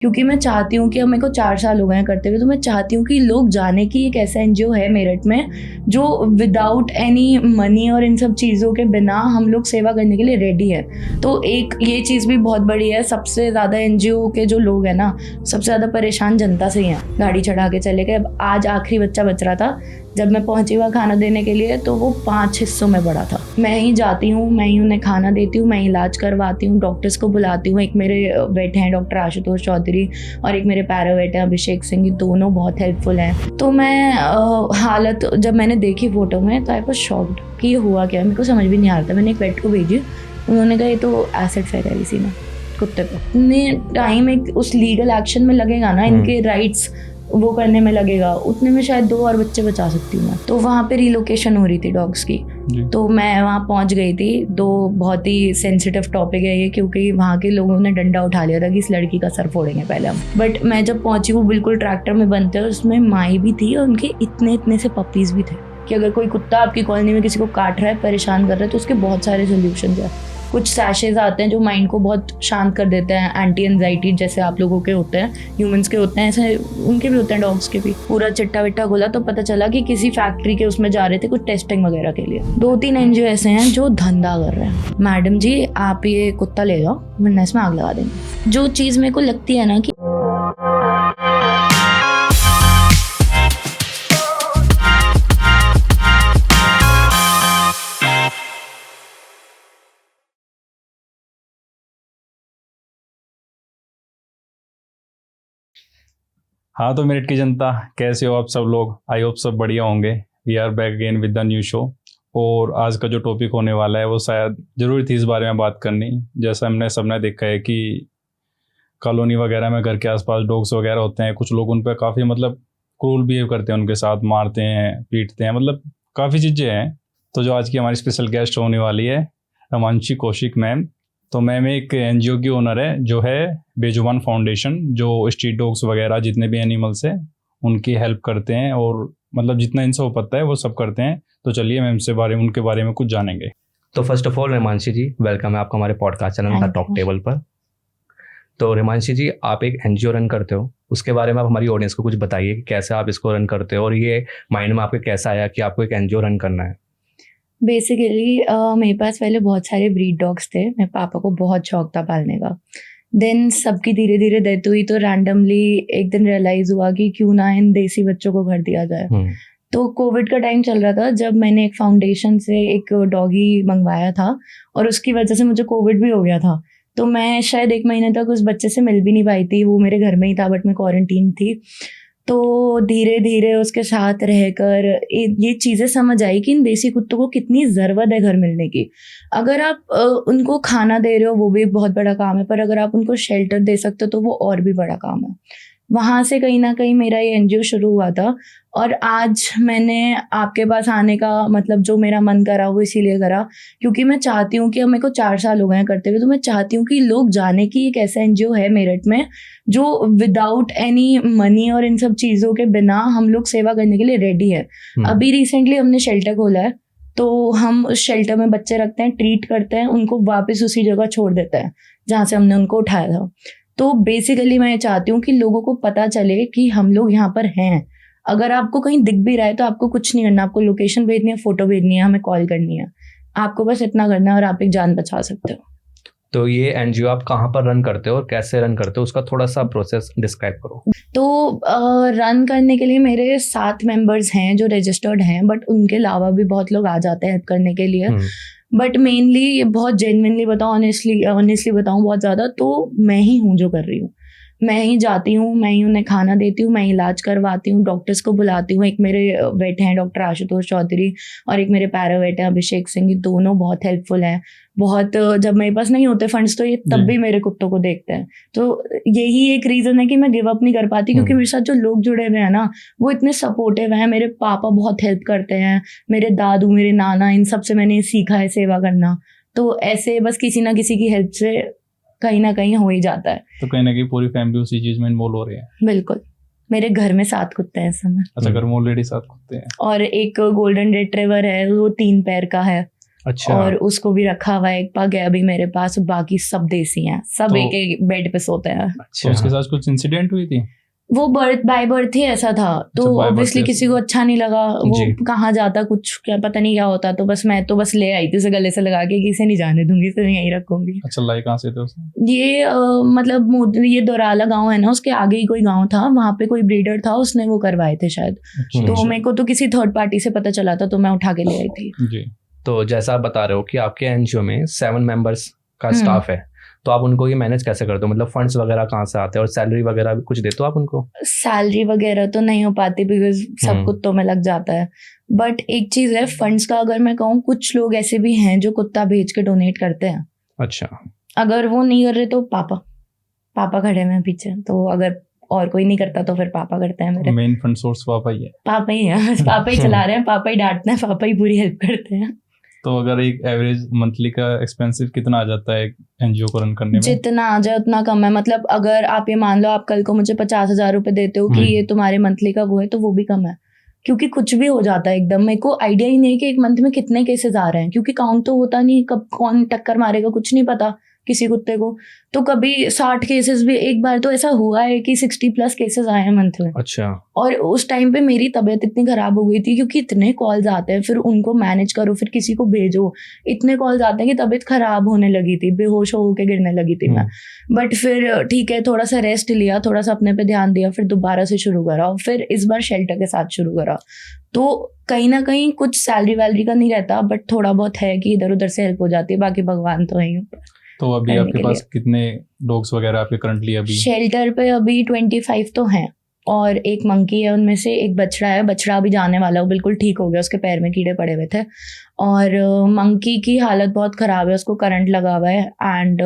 क्योंकि मैं चाहती हूँ कि अब मेरे को 4 साल हो गए हैं करते हुए, तो मैं चाहती हूँ कि लोग जाने कि एक ऐसा एनजीओ है मेरठ में जो विदाउट एनी मनी और इन सब चीज़ों के बिना हम लोग सेवा करने के लिए रेडी है। तो एक ये चीज़ भी बहुत बड़ी है, सबसे ज़्यादा एनजीओ के जो लोग हैं ना, सबसे ज़्यादा परेशान जनता से ही हैं। गाड़ी चढ़ा के चले गए। अब आज आखिरी बच्चा बच रहा था, जब मैं पहुंची वहाँ खाना देने के लिए तो वो 5 हिस्सों में बड़ा था। मैं ही जाती हूँ, मैं ही उन्हें खाना देती हूँ, मैं इलाज करवाती हूँ, डॉक्टर्स को बुलाती हूँ। एक मेरे वेट हैं डॉक्टर आशुतोष चौधरी और एक मेरे पैरा वेट हैं अभिषेक सिंह, ये दोनों बहुत हेल्पफुल हैं। तो मैं हालत जब मैंने देखी फोटो में तो आई वाज शॉक्ड कि ये हुआ क्या, मेरे को समझ भी नहीं आ रहा था। मैंने एक वेट को भेजी, उन्होंने कहा ये तो एसिड फेंका किसी ने कुत्ते पे। इतने टाइम एक उस लीगल एक्शन में लगेगा ना, इनके राइट्स वो करने में लगेगा, उतने में शायद 2 और बच्चे बचा सकती हूँ मैं। तो वहाँ पे रिलोकेशन हो रही थी डॉग्स की, तो मैं वहाँ पहुँच गई थी। बहुत ही सेंसिटिव टॉपिक है ये, क्योंकि वहाँ के लोगों ने डंडा उठा लिया था कि इस लड़की का सर फोड़ेंगे पहले हम। बट मैं जब पहुँची, वो बिल्कुल ट्रैक्टर में बनते हैं, उसमें माई भी थी और उनके इतने से पपीज़ भी थे कि अगर कोई कुत्ता आपकी कॉलोनी में किसी को काट रहा है, परेशान कर रहा है, तो उसके बहुत सारे सोल्यूशन है। कुछ सैशेज आते हैं जो माइंड को बहुत शांत कर देते हैं, एंटी एंजाइटी, जैसे आप लोगों के होते हैं, ह्यूमंस के होते हैं, ऐसे उनके भी होते हैं, डॉग्स के भी। पूरा चिट्टा विट्टा खोला तो पता चला कि किसी फैक्ट्री के उसमें जा रहे थे कुछ टेस्टिंग वगैरह के लिए। 2-3 एनजीओ ऐसे हैं जो धंधा कर रहे हैं। मैडम जी आप ये कुत्ता ले जाओ, वरना इसमें आग लगा देंगे। जो चीज़ मेरे को लगती है ना कि हाँ, तो मेरठ की जनता कैसे हो आप सब लोग? आई होप सब बढ़िया होंगे। We are back again with the new show. और आज का जो टॉपिक होने वाला है वो शायद ज़रूरी थी इस बारे में बात करनी। जैसा हमने सबने देखा है कि कॉलोनी वगैरह में घर के आसपास डॉग्स वगैरह होते हैं, कुछ लोग उन पर काफ़ी क्रूल बिहेव करते हैं, उनके साथ मारते हैं, पीटते हैं, काफ़ी चीज़ें हैं। तो जो आज की हमारी स्पेशल गेस्ट होने वाली है रमांशी कौशिक मैम। तो मैम एक एनजीओ की ओनर है जो है बेजुबान फाउंडेशन, जो स्ट्रीट डॉग्स वगैरह जितने भी एनिमल्स हैं उनकी हेल्प करते हैं, और जितना इनसे हो पाता है वो सब करते हैं। तो चलिए मैम से उनके बारे में कुछ जानेंगे। तो first of all Remanshi ji, welcome है आपका हमारे podcast channel the talk table पर। तो रेमांशी जी, आप एक एनजीओ रन करते हो, उसके बारे में आप हमारी ऑडियंस को कुछ बताइए कि कैसे आप इसको रन करते हो और ये माइंड में आपके कैसा आया कि आपको एक एनजीओ रन करना है। बेसिकली मेरे पास पहले बहुत सारे ब्रीड डॉग्स थे। मेरे पापा को बहुत शौक था पालने का। देन सबकी धीरे धीरे डेथ हुई, तो रैंडमली एक दिन रियलाइज़ हुआ कि क्यों ना इन देसी बच्चों को घर दिया जाए। तो कोविड का टाइम चल रहा था, जब मैंने एक फाउंडेशन से एक डॉगी मंगवाया था और उसकी वजह से मुझे कोविड भी हो गया था। तो मैं शायद 1 महीने तक उस बच्चे से मिल भी नहीं पाई थी। वो मेरे घर में ही था, बट मैं क्वारंटीन थी। तो धीरे धीरे उसके साथ रहकर ये चीज़ें समझ आई कि इन देसी कुत्तों को कितनी ज़रूरत है घर मिलने की। अगर आप उनको खाना दे रहे हो वो भी एक बहुत बड़ा काम है, पर अगर आप उनको शेल्टर दे सकते हो तो वो और भी बड़ा काम है। वहाँ से कहीं ना कहीं मेरा ये एनजीओ शुरू हुआ था, और आज मैंने आपके पास आने का जो मेरा मन करा वो इसीलिए करा क्योंकि मैं चाहती हूँ कि अब मेरे को 4 साल हो गए हैं करते हुए, तो मैं चाहती हूँ कि लोग जाने कि एक ऐसा एनजीओ है मेरठ में जो विदाउट एनी मनी और इन सब चीज़ों के बिना हम लोग सेवा करने के लिए रेडी है। अभी रिसेंटली हमने शेल्टर खोला है, तो हम उस शेल्टर में बच्चे रखते हैं, ट्रीट करते हैं, उनको वापस उसी जगह छोड़ देते हैं जहाँ से हमने उनको उठाया था। तो बेसिकली मैं चाहती हूँ कि लोगों को पता चले कि हम लोग यहाँ पर हैं। अगर आपको कहीं दिख भी रहा है तो आपको कुछ नहीं करना, आपको लोकेशन भेजनी है, फोटो भेजनी है, हमें कॉल करनी है, आपको बस इतना करना है और आप एक जान बचा सकते हो। तो ये एनजीओ आप कहाँ पर रन करते हो और कैसे रन करते हो, उसका थोड़ा सा प्रोसेस डिस्क्राइब करो। तो रन करने के लिए मेरे 7 मेंबर्स हैं जो रजिस्टर्ड हैं, बट उनके अलावा भी बहुत लोग आ जाते हैं हेल्प करने के लिए। बट मेनली बहुत जेन्युइनली बताऊँ, ऑनेस्टली बताऊँ, बहुत ज़्यादा तो मैं ही हूँ जो कर रही हूँ। मैं ही जाती हूँ, मैं ही उन्हें खाना देती हूँ, मैं इलाज करवाती हूँ, डॉक्टर्स को बुलाती हूँ। एक मेरे वेट हैं डॉक्टर आशुतोष चौधरी और एक मेरे पैरा वेट हैं अभिषेक सिंह, ये दोनों बहुत हेल्पफुल हैं। बहुत जब मेरे पास नहीं होते फंड्स तो ये तब भी मेरे कुत्तों को देखते हैं। तो यही एक रीज़न है कि मैं गिव अप नहीं कर पाती, क्योंकि मेरे साथ जो लोग जुड़े हुए हैं ना वो इतने सपोर्टिव हैं। मेरे पापा बहुत हेल्प करते हैं, मेरे दादू, मेरे नाना, इन सब से मैंने सीखा है सेवा करना। तो ऐसे बस किसी ना किसी की हेल्प से कहीं ना कहीं हो ही जाता है। तो कहीं ना कहीं पूरी फैमिली उसी चीज में इन्वॉल्व हो रही है। बिल्कुल, मेरे घर में 7 कुत्ते हैं इस समय। अच्छा, घर में ऑलरेडी 7 कुत्ते हैं। और एक गोल्डन रिट्रीवर है, वो 3 पैर का है। अच्छा। और उसको भी रखा हुआ है, एक पग है अभी मेरे पास, बाकी सब देसी हैं, सब तो- एक एक बेड पे सोते हैं। तो अच्छा। उसके साथ कुछ इंसिडेंट हुई थी? वो बाय बर्थ ही ऐसा था, तो अच्छा, by birth ऑब्वियसली ऐसा किसी को था। अच्छा नहीं लगा, जी। वो कहाँ जाता, कुछ क्या पता नहीं क्या होता, तो बस मैं तो बस ले आई थी उसे गले से लगा के कि इसे नहीं जाने दूंगी, इसे यहीं रखूंगी। अच्छा, लाई कहाँ से थे उसने? ये मतलब ये दोराला गांव है ना, उसके आगे ही कोई गांव था, वहां पे कोई ब्रीडर था, उसने वो करवाए थे शायद। अच्छा, तो अच्छा। मेरे को तो किसी थर्ड पार्टी से पता चला था, तो मैं उठा के ले आई थी। जी। तो जैसा आप बता रहे हो कि आपके एनजीओ में 7 मेंबर्स का हम्म। स्टाफ है, तो आप उनको ये मैनेज कैसे करते हो? मतलब फंड्स वगैरह कहाँ से आते हैं, और सैलरी वगैरह भी कुछ देते हो आप उनको? सैलरी वगैरह तो नहीं हो पाती बिकॉज सब कुत्तों में लग जाता है, बट एक चीज है फंड्स का, अगर मैं कहूँ कुछ लोग ऐसे भी हैं जो कुत्ता भेज के डोनेट करते हैं। अच्छा। अगर वो नहीं कर रहे तो पापा खड़े हुए हैं पीछे, तो अगर और कोई नहीं करता तो फिर पापा करते हैं मेरे। मेन फंड सोर्स पापा ही है। पापा ही है, बस पापा ही चला रहे हैं, पापा ही डांटते हैं, पापा ही पूरी हेल्प करते हैं। तो अगर एक एवरेज मंथली का एक्सपेंसिव कितना आ जाता है एनजीओ को रन करने में? जितना आ जाए उतना कम है, मतलब अगर आप ये मान लो आप कल को मुझे 50,000 रुपए देते हो कि ये तुम्हारे मंथली का वो है, तो वो भी कम है, क्योंकि कुछ भी हो जाता है एकदम। मेरे को आइडिया ही नहीं कि एक मंथ में कितने केसेस आ रहे हैं, क्योंकि काउंट तो होता नहीं, कब कौन टक्कर मारेगा कुछ नहीं पता किसी कुत्ते को। तो कभी 60 केसेस भी, एक बार तो ऐसा हुआ है कि 60+ केसेस आए हैं मंथ में। अच्छा। और उस टाइम पे मेरी तबीयत इतनी खराब हो गई थी, क्योंकि इतने कॉल्स आते हैं, फिर उनको मैनेज करो, फिर किसी को भेजो, इतने कॉल्स आते हैं कि तबीयत खराब होने लगी थी, बेहोश होके गिरने लगी थी मैं। बट फिर ठीक है, थोड़ा सा रेस्ट लिया, थोड़ा सा अपने पे ध्यान दिया, फिर दोबारा से शुरू करा, और फिर इस बार शेल्टर के साथ शुरू करा। तो कहीं ना कहीं कुछ सैलरी वैलरी का नहीं रहता, बट थोड़ा बहुत है कि इधर उधर से हेल्प हो जाती है, बाकी भगवान तो है ही ऊपर। तो अभी करने आपके के पास कितने डॉग्स वगैरह आपके करंटली अभी? शेल्टर पे अभी 25 तो हैं, और एक मंकी है, उनमें से एक बछड़ा है, बछड़ा अभी जाने वाला, वो बिल्कुल ठीक हो गया, उसके पैर में कीड़े पड़े हुए थे। और मंकी की हालत बहुत ख़राब है, उसको करंट लगा हुआ है, एंड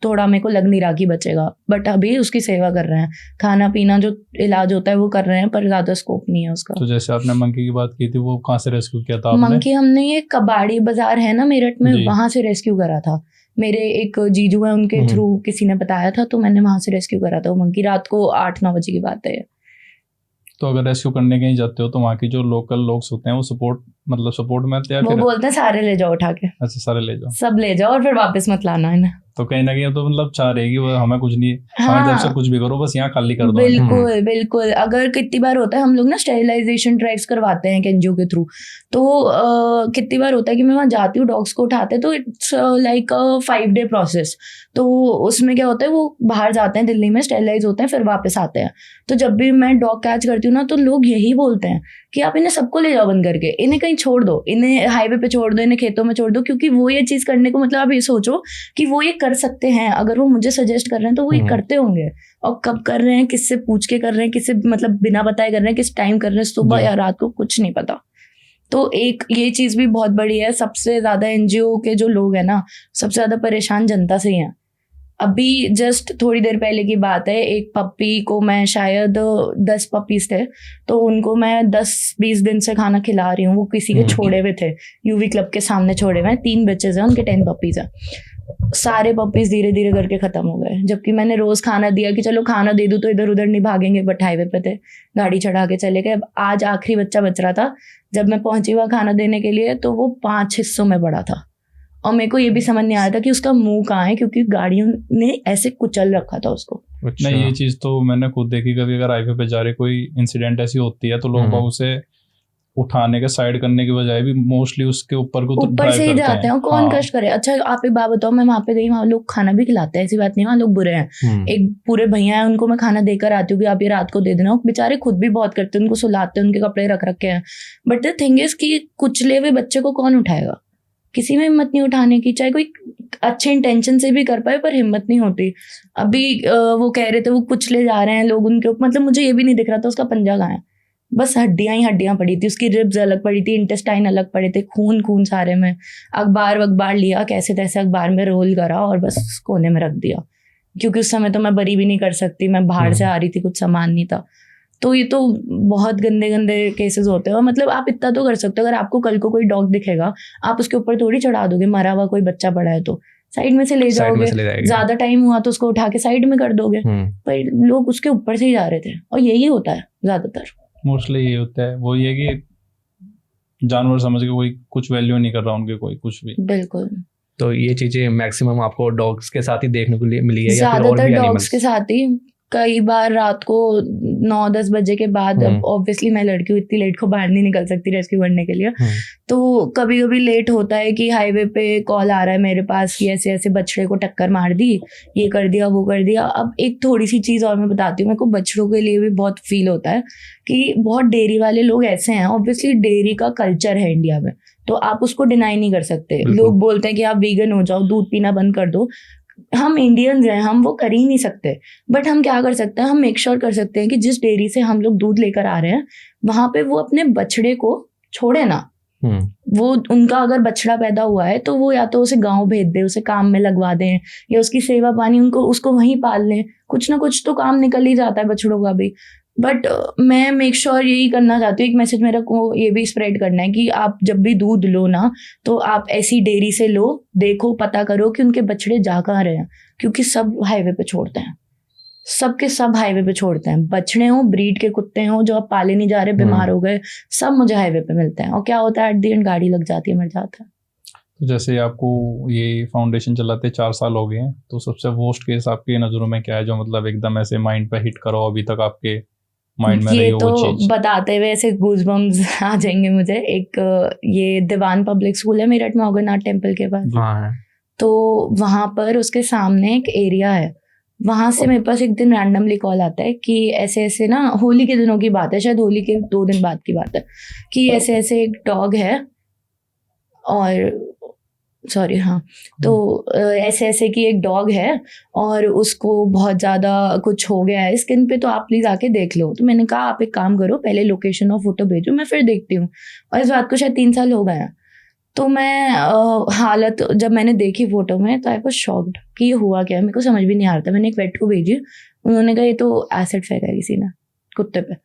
थोड़ा मेरे को लग नहीं रहा कि बचेगा, बट अभी उसकी सेवा कर रहे हैं, खाना पीना जो इलाज होता है वो कर रहे हैं, पर ज़्यादा स्कोप नहीं है उसका। तो जैसे आपने मंकी की बात की थी, वो कहाँ से रेस्क्यू किया था आपने? मंकी हमने ये कबाड़ी बाजार है ना मेरठ में, जी। वहाँ से रेस्क्यू करा था। मेरे एक जीजू है, उनके थ्रू किसी ने बताया था, तो मैंने वहाँ से रेस्क्यू करा था वो मंकी। रात को 8-9 बजे की बात है। तो अगर रेस्क्यू करने कहीं जाते हो तो वहाँ की जो लोकल लोग होते हैं वो सपोर्ट में आते हैं या वो फिर? बोलते हैं सारे ले जाओ उठा के, अच्छा, सारे ले जाओ। सब ले जाओ और फिर वापस मत लाना है ना। तो कहीं ना कहीं तो मतलब चाह रहेगी वो, हमें कुछ नहीं, हमें हाँ। तरफ से कुछ भी करो, बस यहाँ खाली कर दो। बिल्कुल बिल्कुल। अगर कितनी बार होता है, हम लोग ना स्टेरिलाइजेशन ड्राइव्स करवाते हैं एनजीओ के थ्रू, तो कितनी बार होता है कि मैं वहाँ जाती हूँ, डॉग्स को उठाते, तो इट्स लाइक 5-day प्रोसेस। तो उसमें क्या होता है, वो बाहर जाते हैं दिल्ली में, स्टेरिलाइज होते हैं, फिर वापस आते हैं। तो जब भी मैं डॉग कैच करती हूँ ना, तो लोग यही बोलते हैं कि आप इन्हें सबको ले जाओ बंद करके, इन्हें कहीं छोड़ दो, इन्हें हाईवे पे छोड़ दो, इन्हें खेतों में छोड़ दो, क्योंकि वो ये चीज़ करने को, मतलब आप ये सोचो कि वो ये कर सकते हैं, अगर वो मुझे सजेस्ट कर रहे हैं तो वो ये करते होंगे। और कब कर रहे हैं, किससे पूछ के कर रहे हैं, किससे मतलब बिना बताए कर रहे हैं, किस टाइम कर रहे हैं, सुबह या रात को, कुछ नहीं पता। तो एक ये चीज़ भी बहुत बड़ी है। सबसे ज़्यादा एनजीओ के जो लोग हैं ना, सबसे ज़्यादा परेशान जनता से ही हैं। अभी जस्ट थोड़ी देर पहले की बात है, एक पप्पी को मैं, शायद 10 पपीज थे, तो उनको मैं 10-20 दिन से खाना खिला रही हूँ। वो किसी के छोड़े हुए थे, यूवी क्लब के सामने छोड़े हुए हैं, 3 बच्चेज हैं उनके, 10 पपीज हैं। सारे पपीज धीरे धीरे करके खत्म हो गए, जबकि मैंने रोज खाना दिया कि चलो खाना दे दूं तो इधर उधर नहीं भागेंगे, बट हाईवे पे थे, गाड़ी चढ़ा के चले गए। अब आज आखिरी बच्चा बच रहा था, जब मैं पहुंची हुआ खाना देने के लिए, तो वो 5 हिस्सों में बड़ा था, और मेरे को ये भी समझ नहीं आ रहा था कि उसका मुंह कहाँ है, क्योंकि गाड़ियों ने ऐसे कुचल रखा था उसको। अच्छा। नहीं, ये चीज़ तो मैंने खुद देखी। कभी अगर हाईवे पे जा रहे कोई इंसिडेंट ऐसी होती है तो लोग बाग उसे उठाने के, साइड करने की बजाय भी मोस्टली उसके ऊपर को ऊपर से ही जाते हैं, और कौन कष्ट करे। अच्छा आप एक बात बताओ, मैं वहां पे गई, वहां लोग खाना भी खिलाते हैं, ऐसी बात नहीं, वहां लोग बुरे हैं। एक पूरे भैया है, उनको मैं खाना देकर आती हूँ कि आप ये रात को दे देना। बेचारे खुद भी बहुत करते हैं, उनको सुलाते हैं, उनके कपड़े रख रखे हैं, बट द थिंग इज कि कुचले हुए बच्चे को कौन उठाएगा? किसी में हिम्मत नहीं उठाने की, चाहे कोई अच्छे इंटेंशन से भी कर पाए, पर हिम्मत नहीं होती। अभी वो कह रहे थे वो कुचले जा रहे हैं लोग उनके ऊपर, मतलब मुझे ये भी नहीं दिख रहा था उसका पंजा कहाँ है, बस हड्डियां ही हड्डियां पड़ी थी, उसकी रिब्स अलग पड़ी थी, इंटेस्टाइन अलग पड़े थे, खून सारे में। अखबार लिया, कैसे तैसे अखबार में रोल करा और बस कोने में रख दिया, क्योंकि उस समय तो मैं बरी भी नहीं कर सकती, मैं बाहर से आ रही थी, कुछ सामान नहीं था। तो ये तो बहुत गंदे गंदे केसेस होते हैं। और मतलब आप इतना तो कर सकते हो, अगर आपको कल को कोई डॉग दिखेगा, आप उसके ऊपर थोड़ी चढ़ा दोगे, मरा हुआ कोई बच्चा पड़ा है तो साइड में से ले जाओगे, ज्यादा टाइम हुआ तो उसको उठा के साइड में कर दोगे, पर लोग उसके ऊपर से ही जा रहे थे, और यही होता है ज्यादातर। मोस्टली ये होता है। वो ये कि जानवर समझ के कोई कुछ वैल्यू नहीं कर रहा उनके, कोई कुछ भी। बिल्कुल। तो ये चीजें मैक्सिमम आपको डॉग्स के साथ ही देखने को लिए मिली है या फिर और ज्यादातर भी डॉग्स एनिमल्स? के साथ ही। कई बार रात को 9-10 बजे के बाद, अब ऑब्वियसली मैं लड़की हूँ, इतनी लेट को बाहर नहीं निकल सकती रेस्क्यू करने के लिए, तो कभी कभी लेट होता है कि हाईवे पे कॉल आ रहा है मेरे पास कि ऐसे ऐसे बछड़े को टक्कर मार दी, ये कर दिया वो कर दिया। अब एक थोड़ी सी चीज़ और मैं बताती हूँ, मेरे को बछड़ों के लिए भी बहुत फील होता है कि बहुत डेयरी वाले लोग ऐसे हैं, ऑब्वियसली डेयरी का कल्चर है इंडिया में, तो आप उसको डिनाई नहीं कर सकते। लोग बोलते हैं कि आप वीगन हो जाओ, दूध पीना बंद कर दो। हम इंडियंस हैं, हम वो कर ही नहीं सकते, बट हम क्या कर सकते हैं, हम मेक श्योर कर सकते हैं कि जिस डेयरी से हम लोग दूध लेकर आ रहे हैं वहां पे वो अपने बछड़े को छोड़े ना। वो उनका अगर बछड़ा पैदा हुआ है तो वो या तो उसे गांव भेज दे, उसे काम में लगवा दें, या उसकी सेवा पानी उनको उसको वहीं पाल लें। कुछ ना कुछ तो काम निकल ही जाता है बछड़ों का भी। बट मैं मेक श्योर यही करना चाहती हूँ, एक मैसेज मेरा को ये भी स्प्रेड करना है कि आप जब भी दूध लो ना, तो आप ऐसी डेयरी से लो, देखो पता करो कि उनके बछड़े जा कहाँ रहे हैं, क्योंकि सब हाईवे पे छोड़ते हैं, सबके सब हाईवे पे छोड़ते हैं। बछड़े हों, ब्रीड के कुत्ते हों जो आप पाले नहीं जा रहे, बीमार हो गए, सब मुझे हाईवे पे मिलते हैं। और क्या होता है, एट द एंड गाड़ी लग जाती है, मर जाता है। तो जैसे आपको ये फाउंडेशन चलाते 4 साल हो गए हैं, तो सबसे वर्स्ट केस आपकी नज़रों में क्या है जो मतलब एकदम ऐसे माइंड पे हिट करो, अभी तक आपके माइंड में रही ये हो तो वो चीज? बताते हुए ऐसे गूज़बम्स आ जाएंगे मुझे। एक ये दीवान पब्लिक स्कूल है मेरठ में, ओगरनाथ टेम्पल के पास। हाँ है। तो वहां पर उसके सामने एक एरिया है, वहां से मेरे पास एक दिन रैंडमली कॉल आता है कि ऐसे ऐसे ना, होली के दिनों की बात है, शायद होली के 2 दिन बाद की बात है, कि ऐसे ऐसे एक डॉग है और सॉरी हाँ, तो ऐसे ऐसे कि एक डॉग है और उसको बहुत ज़्यादा कुछ हो गया है स्किन पे, तो आप प्लीज़ आके देख लो। तो मैंने कहा आप एक काम करो, पहले लोकेशन और फोटो भेजो, मैं फिर देखती हूँ। और इस बात को शायद 3 साल हो गए हैं। तो मैं हालत जब मैंने देखी फोटो में, तो आई वाज शॉक्ड कि ये हुआ क्या है, मेरे को समझ भी नहीं आ रहा था। मैंने एक वेट को भेजी, उन्होंने कहा ये तो एसिड फेंका है किसी ने कुत्ते पे।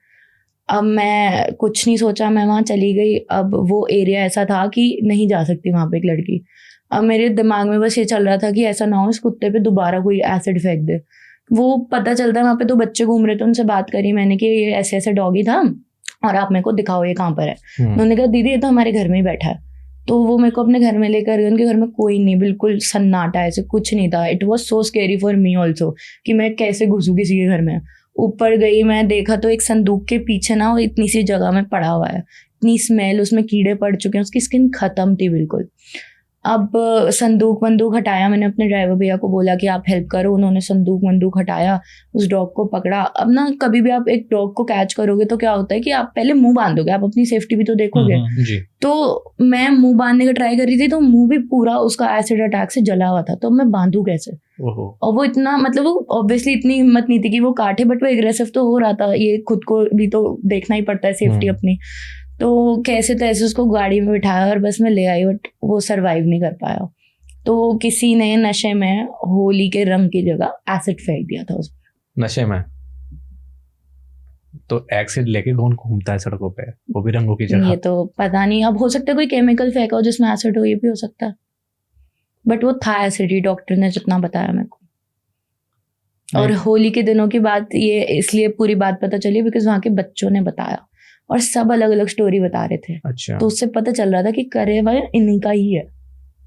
अब मैं कुछ नहीं सोचा, मैं वहाँ चली गई। अब वो एरिया ऐसा था कि नहीं जा सकती वहाँ पे एक लड़की। अब मेरे दिमाग में बस ये चल रहा था कि ऐसा ना हो इस कुत्ते पे दोबारा कोई एसिड फेंक दे। वो पता चलता है वहाँ पे 2 बच्चे घूम रहे थे, उनसे बात करी मैंने कि ये ऐसे ऐसे डॉगी था और आप मेरे को दिखाओ ये कहाँ पर है। उन्होंने कहा दीदी ये तो हमारे घर में ही बैठा है। तो वो मेरे को अपने घर में लेकर गए। उनके घर में कोई नहीं, बिल्कुल सन्नाटा, ऐसे कुछ नहीं था। It was so scary for me also कि मैं कैसे घुसूँ किसी के घर में। ऊपर गई, मैं देखा तो एक संदूक के पीछे ना वो इतनी सी जगह में पड़ा हुआ है, इतनी स्मेल, उसमें कीड़े पड़ चुके हैं, उसकी स्किन खत्म थी बिल्कुल। अब संदूक वंदूक हटाया, मैंने अपने ड्राइवर भैया को बोला कि आप हेल्प करो, उन्होंने संदूक वंदूक हटाया, उस डॉग को पकड़ा। अब ना कभी भी आप एक डॉग को कैच करोगे तो क्या होता है कि आप पहले मुंह बांधोगे, आप अपनी सेफ्टी भी तो देखोगे। जी। तो मैं मुंह बांधने का ट्राई कर रही थी, तो मुंह भी पूरा उसका एसिड अटैक से जला हुआ था। तो मैं बांधू कैसे? और वो इतना, मतलब वो ऑब्वियसली इतनी हिम्मत नहीं थी कि वो काटे, बट वो एग्रेसिव तो हो रहा था। ये खुद को भी तो देखना ही पड़ता है, सेफ्टी अपनी। तो कैसे तैसे उसको गाड़ी में बिठाया और बस मैं ले आई, बट वो सरवाइव नहीं कर पाया। तो किसी ने नशे में होली के रंग की जगह एसिड फेंक दिया था उस पर। नशे में? तो एसिड लेके कौन घूमता है सड़कों पे, वो भी रंगों की जगह? ये तो पता नहीं, अब हो सकता है कोई केमिकल फेंका हो जिसमें एसिड हो, ये भी हो सकता है। बट वो था एसिड ही, डॉक्टर ने जितना बताया मेरे को। और होली के दिनों की बात ये इसलिए पूरी बात पता चली बिकॉज वहाँ के बच्चों ने बताया और सब अलग अलग स्टोरी बता रहे थे। अच्छा। तो उससे पता चल रहा था कि करे वह इन्हीं का ही है,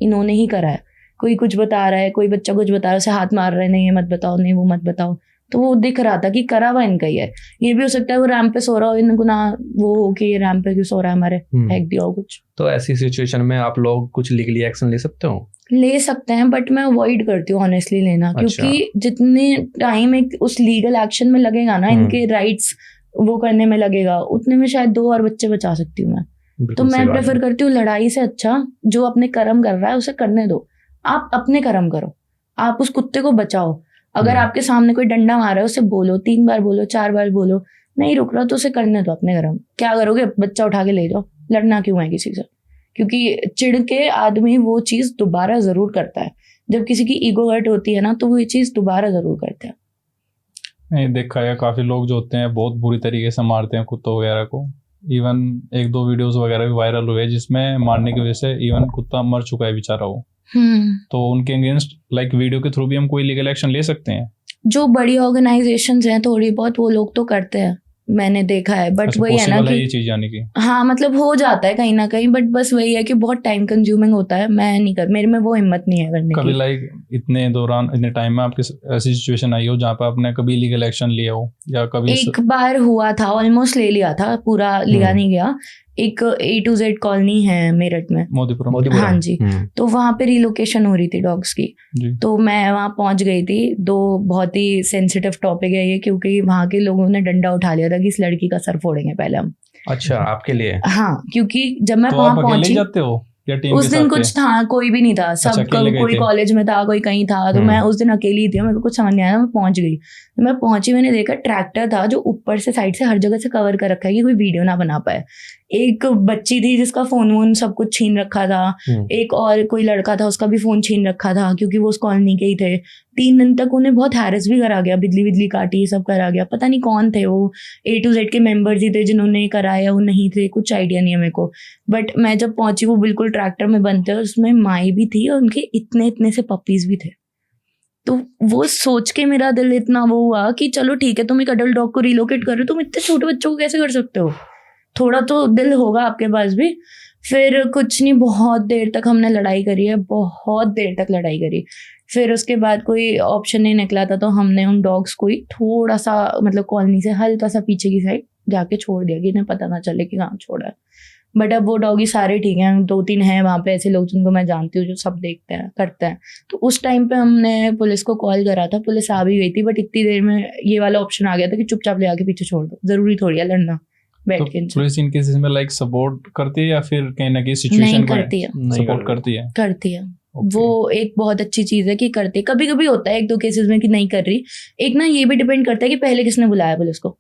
इन्होंने ही करा है। कोई कुछ बता रहा है, कोई बच्चा कुछ बता रहा है, उसे हाथ मार रहे हैं, नहीं ये मत बताओ, नहीं वो मत बताओ। तो वो दिख रहा था कि करा हुआ इनका ही है। ये भी हो सकता है वो रैंप पे सो रहा हो, इनको ना वो हो कि ये रैंप पे क्यों सो रहा है, हमारे फेंक दिया हो कुछ। तो ऐसी सिचुएशन में आप लोग कुछ लीगली एक्शन ले सकते हो? ले सकते हैं, बट मैं अवॉइड करती हूँ ऑनेस्टली लेना। क्योंकि जितने टाइम एक उस लीगल एक्शन में लगेगा ना, इनके राइट्स वो करने में लगेगा, उतने में शायद 2 और बच्चे बचा सकती हूँ मैं। तो मैं प्रेफर करती हूँ लड़ाई से अच्छा जो अपने कर्म कर रहा है उसे करने दो। आप अपने कर्म करो, आप उस कुत्ते को बचाओ। अगर आपके सामने कोई डंडा मार रहा है उसे बोलो, 3 बार बोलो, 4 बार बोलो, नहीं रुक रहा तो उसे करने दो अपने कर्म। क्या करोगे, बच्चा उठा के ले जाओ, लड़ना क्यों है किसी से? क्योंकि चिढ़ के आदमी वो चीज़ दोबारा ज़रूर करता है। जब किसी की ईगो हर्ट होती है ना, तो वो ये चीज़ दोबारा ज़रूर करते हैं। नहीं, देखा है काफ़ी लोग जो होते हैं बहुत बुरी तरीके से मारते हैं कुत्तों वगैरह को। इवन 1-2 वीडियोस वगैरह भी वायरल हुए जिसमें मारने की वजह से इवन कुत्ता मर चुका है बेचारा वो। तो उनके अगेंस्ट लाइक वीडियो के थ्रू भी हम कोई लीगल एक्शन ले सकते हैं? जो बड़ी ऑर्गेनाइजेशंस हैं थोड़ी बहुत, वो लोग तो करते हैं, मैंने देखा है, बट अच्छा, वही है ना possible है ये कि चीज यानी कि हाँ मतलब हो जाता है कहीं ना कहीं, बट बस वही है कि बहुत टाइम कंज्यूमिंग होता है, मैं नहीं कर, मेरे में वो हिम्मत नहीं है करने कभी की। लाइक इतने टाइम में आपकी ऐसी सिचुएशन आई हो जहाँ पे आपने कभी लीगल एक्शन लिया हो या कभी एक बार हुआ था, ऑलमोस्ट ले लिया था, पूरा लिया नहीं गया। एक A to Z कॉलोनी है मेरठ में, मोदीपुरम हाँ जी, तो वहाँ पे रिलोकेशन हो रही थी डॉग्स की, जी तो मैं वहाँ पहुँच गई थी। बहुत ही सेंसिटिव टॉपिक है ये, क्योंकि वहाँ के लोगों ने डंडा उठा लिया था कि इस लड़की का सर फोड़ेंगे पहले हम। अच्छा, आपके लिए? हाँ, क्योंकि जब मैं तो वहाँ आप अकेले ही पहुंची, जाते हो या टीम उस के दिन साथ कुछ थे? था, कोई भी नहीं था, सब अच्छा, अकेले गए कोई थे। कॉलेज में था, कोई कहीं था, तो मैं उस दिन अकेली थी, मेरे को कुछ समझ नहीं आया, मैं पहुंच गई। तो मैं पहुंची, मैंने देखा ट्रैक्टर था जो ऊपर से साइड से हर जगह से कवर कर रखा है कि कोई वीडियो ना बना पाए। एक बच्ची थी जिसका फोन वोन सब कुछ छीन रखा था, एक और कोई लड़का था उसका भी फोन छीन रखा था, क्योंकि वो उस कॉलोनी के ही थे। 3 दिन तक उन्हें बहुत हैरेस भी करा गया, बिजली काटी, ये सब करा गया। पता नहीं कौन थे वो, A to Z के मेंबर्स ही थे जिन्होंने कराया, वो नहीं थे, कुछ आइडिया नहीं है मेरे को। बट मैं जब पहुंची, वो बिल्कुल ट्रैक्टर में बंद थे, उसमें माई भी थी और उनके इतने से पपीज भी थे। तो वो सोच के मेरा दिल इतना वो हुआ कि चलो ठीक है, तुम एक अडल्ट डॉग को रिलोकेट कर रहे हो, तुम इतने छोटे बच्चों को कैसे कर सकते हो? थोड़ा तो दिल होगा आपके पास भी। फिर कुछ नहीं, बहुत देर तक हमने लड़ाई करी है, बहुत देर तक लड़ाई करी। फिर उसके बाद कोई ऑप्शन नहीं निकला था, तो हमने उन डॉग्स को ही थोड़ा सा मतलब कॉलोनी से हल्का सा पीछे की साइड जाके छोड़ दिया कि इन्हें पता ना चले कि कहाँ छोड़ा है। बट अब वो डॉगी सारे ठीक हैं, 2-3 हैं वहाँ पे ऐसे लोग जिनको मैं जानती हूँ जो सब देखते हैं करते हैं। तो उस टाइम पे हमने पुलिस को कॉल करा था, पुलिस आ भी गई थी, बट इतनी देर में ये वाला ऑप्शन आ गया था कि चुपचाप ले आके पीछे छोड़ दो, जरूरी थोड़ी है लड़ना बैठ तो के इनसे। पुलिस इन केसेस में लाइक सपोर्ट करती है या फिर कहीं ना कहीं नहीं सिचुएशन को करती है, सपोर्ट करती है? करती है। Okay. वो एक बहुत अच्छी चीज है कि करती है। कभी कभी होता है 1-2 केसेस में कि नहीं कर रही। एक ना ये भी डिपेंड करता है कि पहले किसने बुलाया पुलिस को,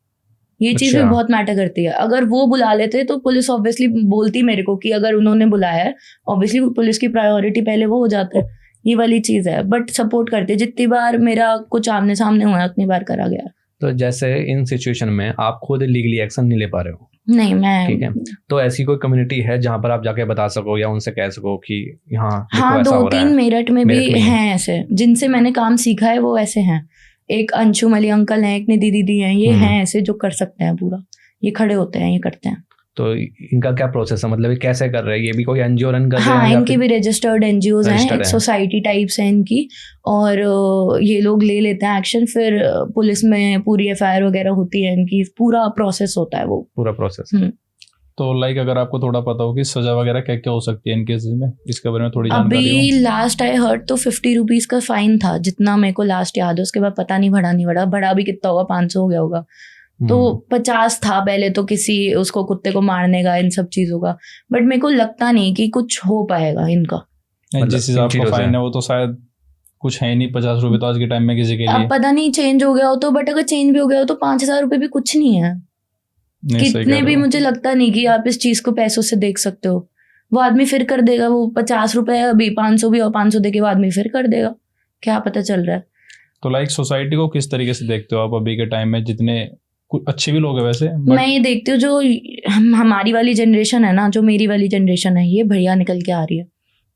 ये चीज भी अच्छा। बहुत मैटर करती है। अगर वो बुला लेते तो पुलिस ऑब्वियसली बोलती मेरे को कि अगर उन्होंने बुलाया है, ऑब्वियसली पुलिस की प्रायोरिटी पहले वो हो जाता है। ये वाली चीज है, बट सपोर्ट करते। जितनी बार मेरा कुछ आमने सामने हुआ उतनी बार करा गया। तो जैसे इन सिचुएशन में आप खुद लीगली एक्शन नहीं ले पा रहे हो, नहीं मैं ठीक है, तो ऐसी कोई कम्युनिटी है जहाँ पर आप जाके बता सको या उनसे कह सको कि हाँ हाँ, ऐसा हो रहा 2-3 है? मेरठ में भी हैं ऐसे जिनसे मैंने काम सीखा है, वो ऐसे हैं। एक अंशुम अली अंकल हैं, एक निधि दीदी हैं, ये हैं ऐसे जो कर सकते हैं पूरा, ये खड़े होते हैं, ये करते हैं। तो इनका क्या प्रोसेस है, मतलब ये कैसे कर रहे हैं? ये भी कोई एनजीओ रन कर रहे हाँ, हैं या इनकी भी रजिस्टर्ड एनजीओज Registered हैं, हैं। सोसाइटी टाइप्स हैं इनकी, और ये लोग ले लेते हैं एक्शन। फिर पुलिस में पूरी FIR वगैरह होती है इनकी, पूरा प्रोसेस होता है वो। पूरा प्रोसेस? तो लाइक अगर आपको थोड़ा पता हो कि सजा वगैरह क्या क्या हो सकती है इन केसेस में, इसके बारे में थोड़ी जानकारी हो? अभी लास्ट आई हर्ड तो 50 रुपीज का फाइन था, जितना मेरे को लास्ट याद है। उसके बाद पता नहीं बढ़ा नहीं बढ़ा, बढ़ा भी कितना होगा, 500 हो गया होगा। तो 50 था पहले तो, किसी उसको कुत्ते को मारने का, इन सब चीजों का। बट मेरे को लगता नहीं कि कुछ हो पाएगा इनका। नहीं, मतलब जिस हिसाब का फाइन है वो तो शायद कुछ है ही नहीं। 50 रुपए तो आज के टाइम में किसी के लिए अब पता नहीं चेंज हो गया हो तो, बट अगर चेंज भी हो गया हो तो 5,000 रुपए भी कुछ नहीं है। नहीं, सही कह कितने रहे भी हो। मुझे लगता नहीं कि आप इस चीज को पैसों से देख सकते हो। वो आदमी फिर कर देगा, वो 50 रुपए अभी 500 भी और 500 दे के वो आदमी फिर कर देगा, क्या पता चल रहा है। तो लाइक सोसाइटी को किस तरीके से देखते हो आप अभी के टाइम में? जितने कुछ अच्छे भी लोग हैं वैसे, मैं ये देखती हूँ जो हमारी वाली जनरेशन है ना, जो मेरी वाली जनरेशन है, ये बढ़िया निकल के आ रही है।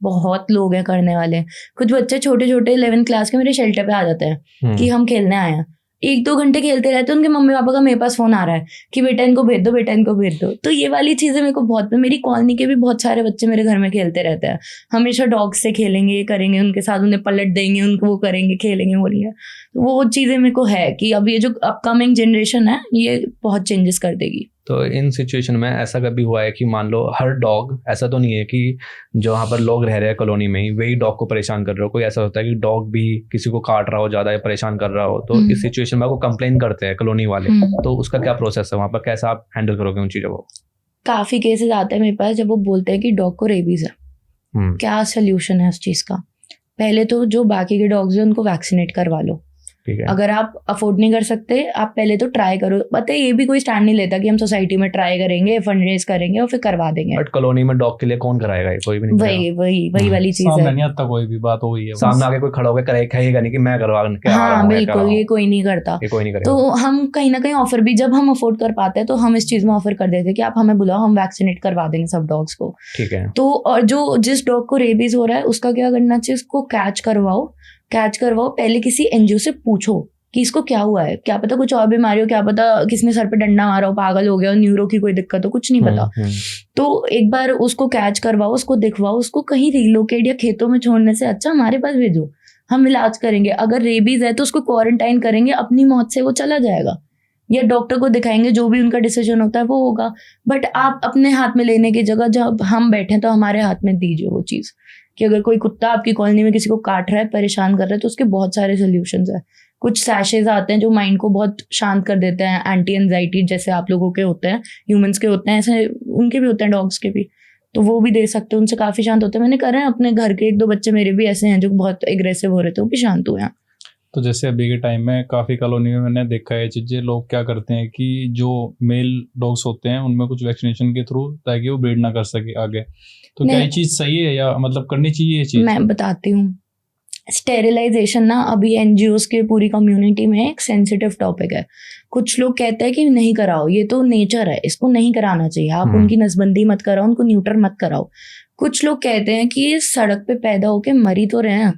बहुत लोग हैं करने वाले। कुछ बच्चे छोटे छोटे 11th क्लास के मेरे शेल्टर पे आ जाते हैं कि हम खेलने आए हैं। 1-2 घंटे खेलते रहते हैं, उनके मम्मी पापा का मेरे पास फोन आ रहा है कि बेटा इनको भेज दो, बेटा इनको भेज दो। तो ये वाली चीजें मेरे को बहुत, मेरी कॉलोनी के भी बहुत सारे बच्चे मेरे घर में खेलते रहते हैं, हमेशा डॉग्स से खेलेंगे, ये करेंगे, उनके साथ उन्हें पलट देंगे, उनको वो करेंगे, खेलेंगे, बोलेंगे। तो वो चीजें मेरे को है कि अब ये जो अपकमिंग जनरेशन है ये बहुत चेंजेस कर देगी। तो इन सिचुएशन में ऐसा कभी हुआ है कि मान लो हर डॉग, ऐसा तो नहीं है कि जो यहाँ पर लोग रह रहे हैं कॉलोनी में ही वही डॉग को परेशान कर रहे हो, कोई ऐसा होता है कि डॉग भी किसी को काट रहा हो ज़्यादा या परेशान कर रहा हो, तो इस सिचुएशन में आपको कंप्लेन करते हैं कॉलोनी वाले, तो उसका क्या प्रोसेस है वहाँ पर, कैसे आप हैंडल करोगे उन चीज़ों को? काफी केसेस आते हैं मेरे पास जब वो बोलते हैं कि डॉग को रेबीज है। क्या सोल्यूशन है उस चीज का? पहले तो जो बाकी के डॉग्स हैं उनको वैक्सीनेट करवा लो। ठीक है। अगर आप अफोर्ड नहीं कर सकते, आप पहले तो ट्राई करो। पता है ये भी कोई स्टैंड नहीं लेता कि हम सोसाइटी में ट्राई करेंगे, फंड रेज करेंगे और फिर करवा देंगे। बट कॉलोनी में डॉग के लिए कौन कराएगा? ये कोई भी नहीं वही वाली चीज सामने है। नहीं आता कोई भी, बात हुई है सामने आके कोई खड़ा होकर कहेगा नहीं कि मैं करवा के आ रहा हाँ हूँ, बिल्कुल, ये कोई नहीं करता। ये कोई नहीं करेगा। तो हम कहीं ना कहीं ऑफर भी, जब हम अफोर्ड कर पाते हैं तो हम इस चीज में ऑफर कर देते हैं कि आप हमें बुलाओ, हम वैक्सीनेट करवा देंगे सब डॉग्स को। ठीक है। तो और जो जिस डॉग को रेबीज हो रहा है उसका क्या करना चाहिए, उसको कैच करवाओ। पहले किसी NGO से पूछो कि इसको क्या हुआ है, क्या पता कुछ और बीमारी हो, क्या पता किसने सर पे डंडा मारा हो, पागल हो गया हो, न्यूरो की कोई दिक्कत हो, कुछ नहीं पता। तो एक बार उसको कैच करवाओ, उसको दिखवाओ, उसको कहीं रिलोकेट या खेतों में छोड़ने से अच्छा हमारे पास भेजो, हम इलाज करेंगे। अगर रेबीज है तो उसको क्वारंटाइन करेंगे, अपनी मौत से वो चला जाएगा, या डॉक्टर को दिखाएंगे, जो भी उनका डिसीजन होता है वो होगा। बट आप अपने हाथ में लेने की जगह जब हम बैठे तो हमारे हाथ में दीजिए वो चीज़, कि अगर कोई कुत्ता आपकी कॉलोनी में किसी को काट रहा है, परेशान कर रहा है, तो उसके बहुत सारे सोल्यूशंस है। कुछ सैशेज आते हैं जो माइंड को बहुत शांत कर देते हैं, एंटी एंजाइटी, जैसे आप लोगों के होते हैं, ह्यूमंस के होते हैं, ऐसे उनके भी होते हैं, डॉग्स के भी, तो वो भी दे सकते हैं, उनसे काफ़ी शांत होते हैं। मैंने करे हैं अपने घर के, 1-2 बच्चे मेरे भी ऐसे हैं जो बहुत एग्रेसिव हो रहे थे, वो भी शांत हुए हैं। तो जैसे अभी के टाइम में काफ़ी कॉलोनी में मैंने देखा है चीज़ें, लोग क्या करते हैं कि जो मेल डॉग्स होते हैं उनमें कुछ वैक्सीनेशन के थ्रू, ताकि वो ब्रीड ना कर सके आगे, तो क्या ये चीज़ सही है या मतलब करनी चाहिए ये चीज़? मैं बताती हूँ। स्टेरिलाइजेशन ना अभी एनजीओज के पूरी कम्युनिटी में एक सेंसिटिव टॉपिक है। कुछ लोग कहते हैं कि नहीं कराओ, ये तो नेचर है, इसको नहीं कराना चाहिए, आप उनकी नसबंदी मत कराओ, उनको न्यूटर मत कराओ। कुछ लोग कहते हैं कि ये सड़क पे पैदा होके मरी तो रहे हैं,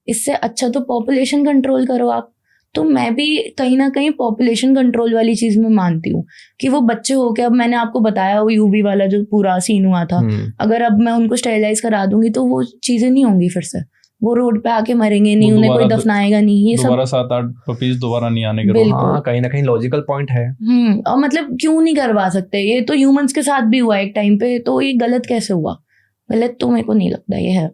इससे अच्छा तो पॉपुलेशन कंट्रोल करो आप। तो मैं भी कहीं ना कहीं पॉपुलेशन कंट्रोल वाली चीज में मानती हूँ कि वो बच्चे हो के, अब मैंने आपको बताया वो यूबी वाला जो पूरा सीन हुआ था, अगर अब मैं उनको स्टेरिलाइज करा दूंगी तो वो चीजें नहीं होंगी, फिर से वो रोड पे आके मरेंगे नहीं, उन्हें कोई दफनाएगा नहीं, ये सब दोबारा 7-8 पपीज दोबारा नहीं आने के। बिल्कुल। हाँ, कहीं ना कहीं लॉजिकल पॉइंट है। और मतलब क्यों नहीं करवा सकते, ये तो ह्यूमंस के साथ भी हुआ एक टाइम पे, तो ये गलत कैसे हुआ? गलत तो मेरे को नहीं लगता ये है,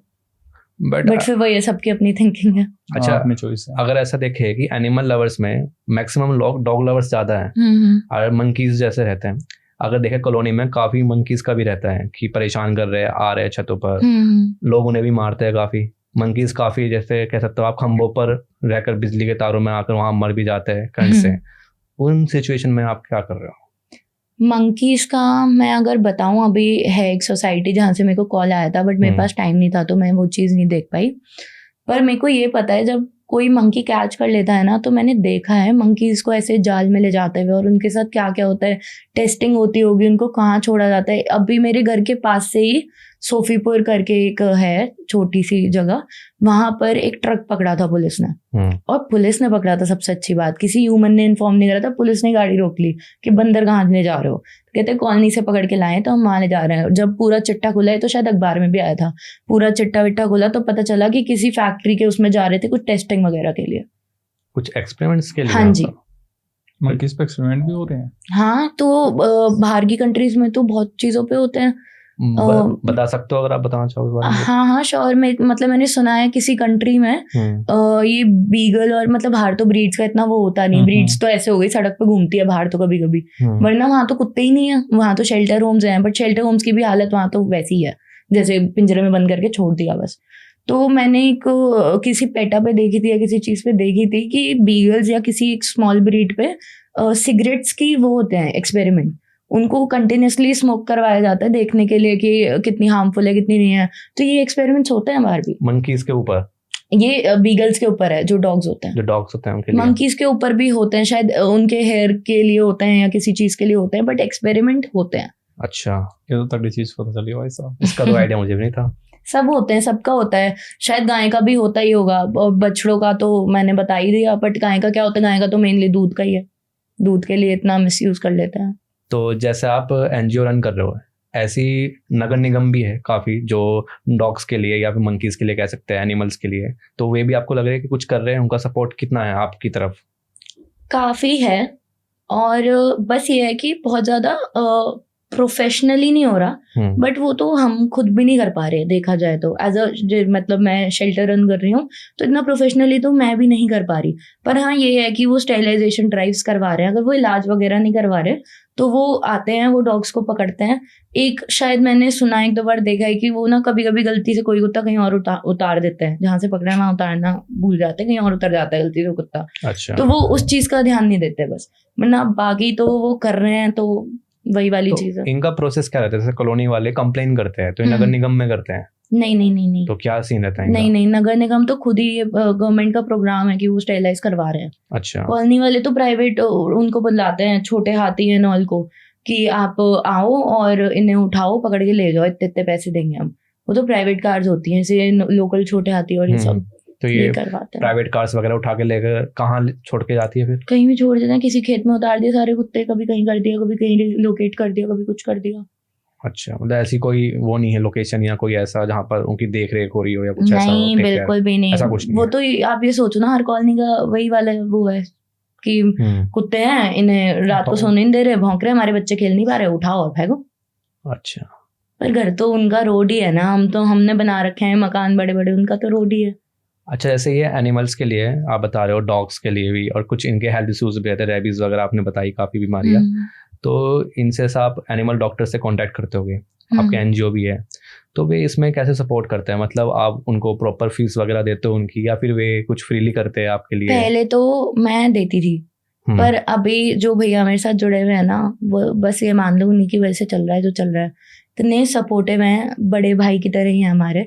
बट फिर वो ये सबकी अपनी थिंकिंग है। अच्छा, अपनी चॉइस है। अगर ऐसा देखे कि एनिमल लवर्स में मैक्सिमम लोग डॉग लवर्स ज्यादा हैं और मंकीज जैसे रहते हैं, अगर देखे कॉलोनी में काफी मंकीज का भी रहता है कि परेशान कर रहे हैं, आ रहे हैं छतों पर, लोग उन्हें भी मारते हैं काफी। मंकीज काफी, जैसे कह सकते हो आप, खंभों पर रहकर बिजली के तारों में आकर वहां मर भी जाते हैं करंट से। उन सिचुएशन में आप क्या कर रहे हो? मंकीज का मैं अगर बताऊं, अभी है एक सोसाइटी जहाँ से मेरे को कॉल आया था, बट मेरे पास टाइम नहीं था तो मैं वो चीज़ नहीं देख पाई। पर मेरे को ये पता है जब कोई मंकी कैच कर लेता है ना, तो मैंने देखा है मंकीज को ऐसे जाल में ले जाते हुए, और उनके साथ क्या क्या होता है, टेस्टिंग होती होगी, उनको कहाँ छोड़ा जाता है। अभी मेरे घर के पास से ही सोफीपुर करके एक है छोटी सी जगह, वहां पर एक ट्रक पकड़ा था पुलिस ने, और पुलिस ने पकड़ा था, सबसे अच्छी बात, किसी ह्यूमन ने इन्फॉर्म नहीं करा था, पुलिस ने गाड़ी रोक ली कि बंदर कहाँ ले जा रहे हो, कहते कॉलोनी से पकड़ के लाए तो हम वहां ले जा रहे हैं। जब पूरा चिट्ठा खुला है, तो शायद अखबार में भी आया था, पूरा चिट्ठा विट्ठा खुला तो पता चला कि किसी फैक्ट्री के उसमें जा रहे थे, कुछ टेस्टिंग वगैरह के लिए, कुछ एक्सपेरिमेंट्स के लिए। हाँ जी, मंकीज पे एक्सपेरिमेंट भी हो रहे हैं। हाँ, तो बाहर की कंट्रीज में तो बहुत चीजों पे होते हैं। बता सकते हो अगर आप बताना चाहो इस बारे में? हाँ हाँ श्योर। में मतलब मैंने सुना है किसी कंट्री में ये बीगल, और मतलब बाहर तो ब्रीड्स का इतना वो होता नहीं, ब्रीड्स तो ऐसे हो गई सड़क पे घूमती है बाहर तो कभी कभी, वरना वहाँ तो कुत्ते ही नहीं है, वहाँ तो शेल्टर होम्स हैं, बट शेल्टर होम्स की भी हालत वहाँ तो वैसी है जैसे पिंजरे में बंद करके छोड़ दिया बस। तो मैंने एक किसी पेटा पे देखी थी या किसी चीज पे देखी थी कि बीगल्स या किसी एक स्मॉल ब्रीड पे सिगरेट्स की वो होते हैं एक्सपेरिमेंट, उनको कंटिन्यूसली स्मोक करवाया जाता है देखने के लिए कि कितनी हार्मफुल है कितनी नहीं है। तो ये एक्सपेरिमेंट्स होते हैं बाहर भी। मंकीज के ऊपर? ये बीगल्स के ऊपर है, जो डॉग्स होते हैं, जो डॉग्स होते हैं उनके लिए। मंकीज के ऊपर भी होते हैं, शायद उनके हेयर के लिए होते हैं या किसी चीज के लिए होते हैं, बट एक्सपेरिमेंट होते हैं। अच्छा, ये तो तगड़ी चीज पता चली भाई साहब, इसका तो आइडिया मुझे भी नहीं था। सब होते हैं, सबका होता है, शायद गाय का भी होता ही होगा, बछड़ों का तो मैंने बता ही दिया, बट गाय का क्या होता है, गाय का तो मेनली दूध का ही है, दूध के लिए इतना मिसयूज कर लेते हैं। तो जैसे आप एनजीओ रन कर रहे हो, ऐसी नगर निगम भी है काफ़ी जो डॉग्स के लिए या फिर मंकीज़ के लिए कह सकते हैं, एनिमल्स के लिए, तो वे भी आपको लग रहा है कि कुछ कर रहे हैं? उनका सपोर्ट कितना है आपकी तरफ? काफ़ी है, और बस ये है कि बहुत ज़्यादा प्रोफेशनली नहीं हो रहा, बट वो तो हम खुद भी नहीं कर पा रहे देखा जाए तो। एज अ मतलब मैं शेल्टर रन कर रही हूँ तो इतना प्रोफेशनली तो मैं भी नहीं कर पा रही, पर हाँ ये है कि वो स्टेरिलाइजेशन ड्राइव्स करवा रहे हैं। अगर वो इलाज वगैरह नहीं करवा रहे तो वो आते हैं, वो डॉग्स को पकड़ते हैं। एक शायद मैंने सुना, एक दो बार देखा है कि वो ना कभी कभी गलती से कोई कुत्ता कहीं और उतार देते हैं, जहाँ से पकड़ा है वहाँ उतारना भूल जाते हैं, कहीं और उतर जाता है गलती से कुत्ता। अच्छा। तो वो उस चीज का ध्यान नहीं देते बस, वरना बाकी तो वो कर रहे हैं, तो वही वाली तो चीज है। इनका प्रोसेस क्या रहता है? जैसे कॉलोनी वाले कंप्लेन करते हैं तो नगर निगम में करते हैं? नहीं। तो क्या सीन रहता है? नहीं, नगर निगम तो खुद ही गवर्नमेंट का प्रोग्राम है कि वो स्टेरिलाइज करवा रहे हैं। अच्छा। कॉलोनी वाले तो प्राइवेट उनको बुलाते हैं, छोटे हाथी है नॉल को, कि आप आओ और इन्हें उठाओ, पकड़ के ले जाओ, इतने पैसे देंगे हम। वो तो प्राइवेट कार्स होती हैं, जैसे लोकल छोटे हाथी और ये सब। तो ये करवाते हैं। प्राइवेट कार्स वगैरह उठा के लेकर कहाँ छोड़ के जाती है फिर? कहीं भी छोड़ देते हैं, किसी खेत में उतार दिए सारे कुत्ते, कभी कहीं कर दिया, कभी कहीं लोकेट कर दिया, कभी कुछ कर दिया। अच्छा, मतलब ऐसी कोई वो नहीं है लोकेशन या कोई ऐसा जहाँ पर उनकी देख रेख हो रही हो या कुछ ऐसा? नहीं, बिल्कुल भी नहीं। ऐसा कुछ नहीं वो है। तो आप ये सोचो ना, हर कॉलोनी का वही वाला वो है कि कुत्ते हैं, इन्हें रात को सोने नहीं दे रहे, भौंक रहे, हमारे बच्चे खेल नहीं पा रहे, उठाओ और फेंको। अच्छा, पर घर तो उनका रोड ही है ना, हमने बना रखे हैं मकान बड़े बड़े, उनका तो रोड ही है। अच्छा, जैसे ये एनिमल्स के लिए आप बता रहे हो, डॉग्स के लिए भी, और कुछ इनके हेल्थ इश्यूज भी रहते हैं, रेबीज वगैरह आपने बताई, काफ़ी बीमारियाँ, तो इनसे आप एनिमल डॉक्टर से कांटेक्ट करते होगे, आपके एनजीओ भी है, तो वे इसमें कैसे सपोर्ट करते हैं? मतलब आप उनको प्रॉपर फीस वगैरह देते हो उनकी, या फिर वे कुछ फ्रीली करते हैं आपके लिए? पहले तो मैं देती थी, पर अभी जो भैया मेरे साथ जुड़े हुए हैं ना, वो बस ये मान लो उन्हीं की वजह से चल रहा है जो चल रहा है। इतने सपोर्टिव हैं, बड़े भाई की तरह ही हैं हमारे।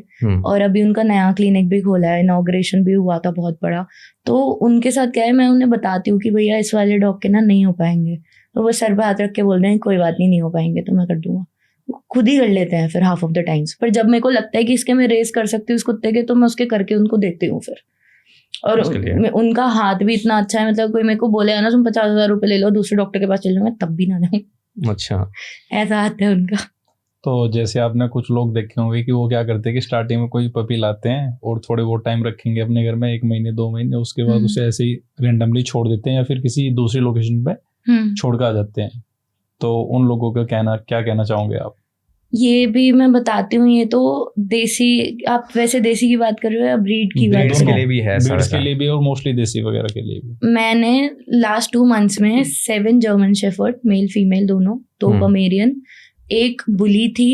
और अभी उनका नया क्लिनिक भी खोला है, इनॉग्रेशन भी हुआ था बहुत बड़ा। तो उनके साथ क्या है, मैं उन्हें बताती हूँ कि भैया इस वाले डॉग के ना नहीं हो पाएंगे, तो वो सर पे हाथ रख के बोल रहे हैं कोई बात नहीं हो पाएंगे तो मैं कर दूंगा। खुद ही कर लेते हैं फिर हाफ ऑफ द टाइम्स। पर जब मेरे को लगता है कि इसके मैं रेस कर सकती हूँ उस कुत्ते के, तो मैं उसके करके उनको देती हूँ फिर। और उनका हाथ भी इतना अच्छा है, मतलब कोई मेरे को बोले ना तुम 50,000 रुपये ले लो, दूसरे डॉक्टर के पास चल जाऊंगा, तब भी ना जाऊँ। अच्छा, ऐसा हाथ है उनका। तो जैसे आपने कुछ लोग देखे होंगे कि वो क्या करते हैं कि स्टार्टिंग में कोई पपी लाते हैं और थोड़े बहुत टाइम रखेंगे अपने घर में, 1 महीने 2 महीने, उसके बाद उसे ऐसे ही रेंडमली छोड़ देते हैं या फिर किसी दूसरी लोकेशन पे छोड़ कर आ जाते हैं। तो उन लोगों का क्या कहना चाहोगे आप? ये भी मैं बताती हूँ, ये तो देसी, आप वैसे देसी की बात कर रहे हो या ब्रीड की बात? ब्रीड्स के लिए भी है, ब्रीड्स के लिए भी और मोस्टली देसी वगैरह के लिए भी। मैंने लास्ट 2 मंथ्स में 7 जर्मन शेफर्ड, मेल फीमेल दोनों, 2 पोमेरियन, एक बुली थी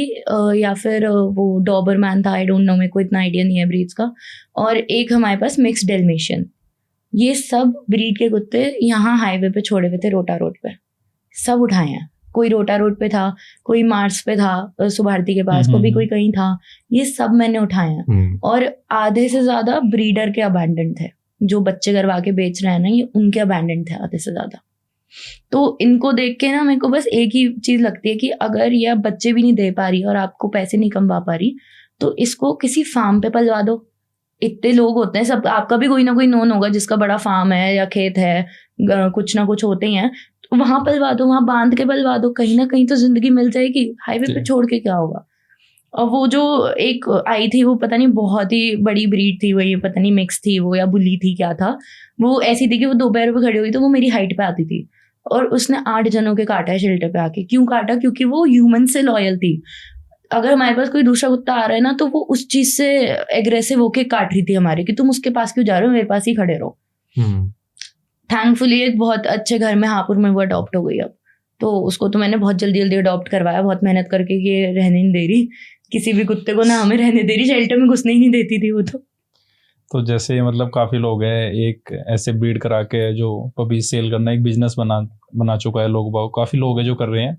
या फिर वो डॉबरमैन था, आई डोंट नो, मेरे को इतना आइडिया नहीं है ब्रीड्स का, और एक हमारे पास मिक्स डेल्मेशियन। ये सब ब्रीड के कुत्ते यहाँ हाईवे पे छोड़े हुए थे, रोटा रोड पे, सब उठाए हैं। कोई रोटा रोड पे था, कोई मार्स पे था सुभारती के पास, कोई कहीं था, ये सब मैंने उठाए हैं। और आधे से ज्यादा ब्रीडर के अबैंडन थे, जो बच्चे करवा के बेच रहे हैं ना, ये उनके अबैंडन थे आधे से ज्यादा। तो इनको देख के ना मेरे को बस एक ही चीज लगती है कि अगर ये आप बच्चे भी नहीं दे पा रही और आपको पैसे नहीं कमा पा रही, तो इसको किसी फार्म पे पलवा दो। इतने लोग होते हैं, सब आपका भी कोई ना कोई नोन होगा जिसका बड़ा फार्म है या खेत है, कुछ ना कुछ होते ही हैं, तो वहां पलवा दो, वहां बांध के पलवा दो, कहीं ना कहीं तो जिंदगी मिल जाएगी। हाईवे पे छोड़ के क्या होगा? और वो जो एक आई थी, वो पता नहीं बहुत ही बड़ी ब्रीड थी, वो ये पता नहीं मिक्स थी वो या बुली थी, क्या था वो, ऐसी थी कि वो 2 पैरों पे खड़ी हुई, तो वो मेरी हाइट पे आती थी, और उसने 8 जनों के काटा है शेल्टर पे आके। क्यों काटा? क्योंकि वो ह्यूमन से लॉयल थी। अगर हमारे पास कोई दूसरा कुत्ता आ रहा है ना, तो वो उस चीज से एग्रेसिव होके काट रही थी हमारे, कि तुम उसके पास क्यों जा रहे हो, मेरे पास ही खड़े रहो। थैंकफुली एक बहुत अच्छे घर में हापुड़ में वो अडॉप्ट हो गई अब, तो उसको तो मैंने बहुत जल्दी जल्दी अडॉप्ट करवाया, बहुत मेहनत करके, कि ये रहने नहीं दे रही किसी भी कुत्ते को, ना हमें रहने दे रही, शेल्टर में घुसने ही नहीं देती थी वो तो जैसे मतलब काफ़ी लोग हैं, एक ऐसे ब्रीड करा के जो पपी सेल करना एक बिजनेस बना चुका है लोग बाग, काफ़ी लोग हैं जो कर रहे हैं।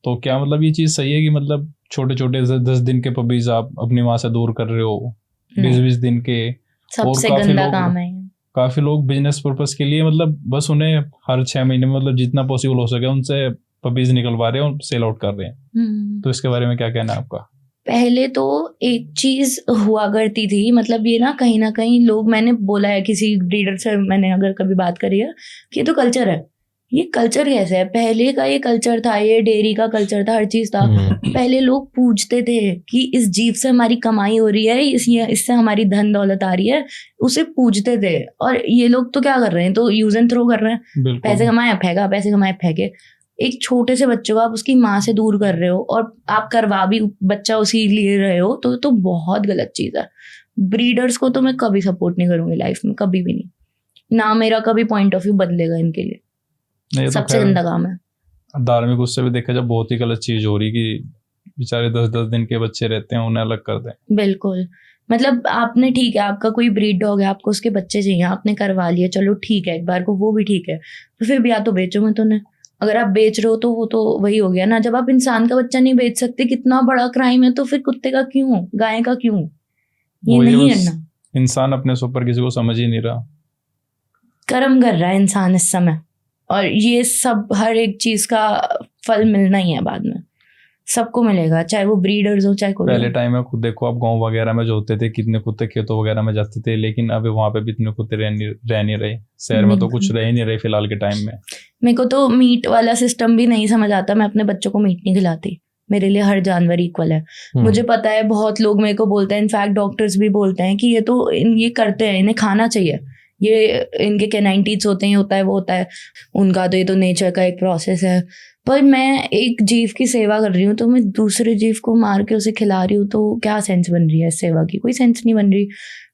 तो क्या मतलब ये चीज़ सही है कि मतलब छोटे छोटे 10 दिन के पपीज आप अपनी माँ से दूर कर रहे हो, 20 दिन के? सबसे गंदा काम है। काफ़ी लोग बिजनेस पर्पस के लिए मतलब बस उन्हें हर 6 महीने में मतलब जितना पॉसिबल हो सके उनसे पपीज निकलवा रहे हैं और सेल आउट कर रहे हैं। तो इसके बारे में क्या कहना है आपका? पहले तो एक चीज हुआ करती थी, मतलब ये ना कहीं लोग, मैंने बोला है किसी ब्रीडर से, मैंने अगर कभी बात करी है कि ये तो कल्चर है। ये कल्चर कैसे है? पहले का ये कल्चर था, ये डेयरी का कल्चर था, हर चीज था। पहले लोग पूछते थे कि इस जीव से हमारी कमाई हो रही है, इससे हमारी धन दौलत आ रही है, उसे पूछते थे। और ये लोग तो क्या कर रहे हैं, तो यूज एंड थ्रो कर रहे हैं, पैसे कमाए फेंका, पैसे कमाए फेंके। एक छोटे से बच्चे को आप उसकी माँ से दूर कर रहे हो, और आप करवा भी बच्चा उसी लिए रहे हो, तो बहुत गलत चीज है। ब्रीडर्स को तो मैं कभी सपोर्ट नहीं करूंगी लाइफ में, कभी भी नहीं, ना मेरा कभी पॉइंट ऑफ व्यू बदलेगा इनके लिए। सबसे गंदा काम है। धार्मिक उससे भी देखा जाए बहुत ही गलत चीज हो रही कि बेचारे 10-10 दिन के बच्चे रहते हैं, उन्हें अलग कर दें। बिल्कुल, मतलब आपने, ठीक है आपका कोई ब्रीड डॉग है, आपको उसके बच्चे चाहिए, आपने करवा लिया, चलो ठीक है, एक बार को वो भी ठीक है, तो फिर भी या तो बेचो मत उन्हें। अगर आप बेच रहे हो तो वो तो वही हो गया ना, जब आप इंसान का बच्चा नहीं बेच सकते, कितना बड़ा क्राइम है, तो फिर कुत्ते का क्यों, गाय का क्यों? ये नहीं है ना, इंसान अपने से ऊपर किसी को समझ ही नहीं रहा, कर्म कर रहा है इंसान इस समय, और ये सब हर एक चीज का फल मिलना ही है बाद में। सबको मिलेगा, चाहे वो ब्रीडर्स हो चाहे कोई पहले हो। टाइम में खुद देखो आप गांव वगैरह में जो होते थे कितने कुत्ते खेतों वगैरह में जाते थे, लेकिन अभी वहां पे भी इतने कुत्ते रह नहीं रहे। शहर में तो कुछ रह ही नहीं रहे फिलहाल के टाइम में। मेरे को तो मीट वाला सिस्टम भी नहीं समझ आता, मैं अपने बच्चों को मीट नहीं खिलाती। मेरे लिए हर जानवर इक्वल है। मुझे पता है बहुत लोग मेरे को बोलते हैं, इनफैक्ट डॉक्टर्स भी बोलते हैं कि ये करते हैं, इन्हें खाना चाहिए, ये इनके कैनाइन टीथ्स होते हैं, होता है वो होता है उनका, तो ये तो नेचर का एक प्रोसेस है। पर मैं एक जीव की सेवा कर रही हूँ, तो मैं दूसरे जीव को मार के उसे खिला रही हूँ, तो क्या सेंस बन रही है इस सेवा की? कोई सेंस नहीं बन रही।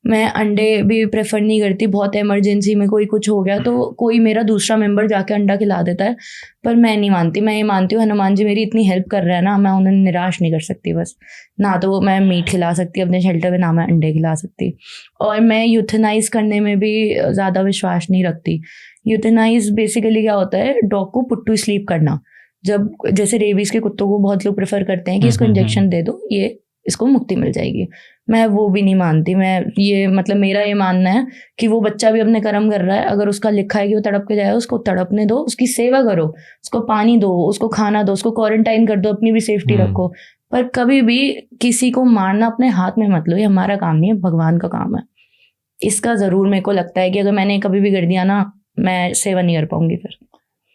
मैं अंडे भी प्रेफर नहीं करती, बहुत इमरजेंसी में कोई कुछ हो गया तो कोई मेरा दूसरा मेंबर जाके अंडा खिला देता है, पर मैं नहीं मानती। मैं ये मानती हूँ हनुमान जी मेरी इतनी हेल्प कर रहे हैं ना, मैं उन्हें निराश नहीं कर सकती। बस ना तो मैं मीट खिला सकती अपने शेल्टर में, ना मैं अंडे खिला सकती। और मैं यूथेनाइज करने में भी ज़्यादा विश्वास नहीं रखती। यूथेनाइज बेसिकली क्या होता है, डॉग को पुट टू स्लीप करना। जब जैसे रेबीज के कुत्तों को बहुत लोग प्रेफर करते हैं कि इसको इंजेक्शन दे दो, ये इसको मुक्ति मिल जाएगी, मैं वो भी नहीं मानती। मैं ये मतलब मेरा ये मानना है कि वो बच्चा भी अपने कर्म कर रहा है, अगर उसका लिखा है कि वो तड़प के जाए, उसको तड़पने दो, उसकी सेवा करो, उसको पानी दो, उसको खाना दो, उसको क्वारंटाइन कर दो, अपनी भी सेफ्टी रखो। पर कभी भी किसी को मारना अपने हाथ में मत लो, ये हमारा काम नहीं है, भगवान का काम है। इसका ज़रूर मेरे को लगता है कि अगर मैंने कभी भी कर दिया ना, मैं सेवा नहीं कर पाऊंगी फिर।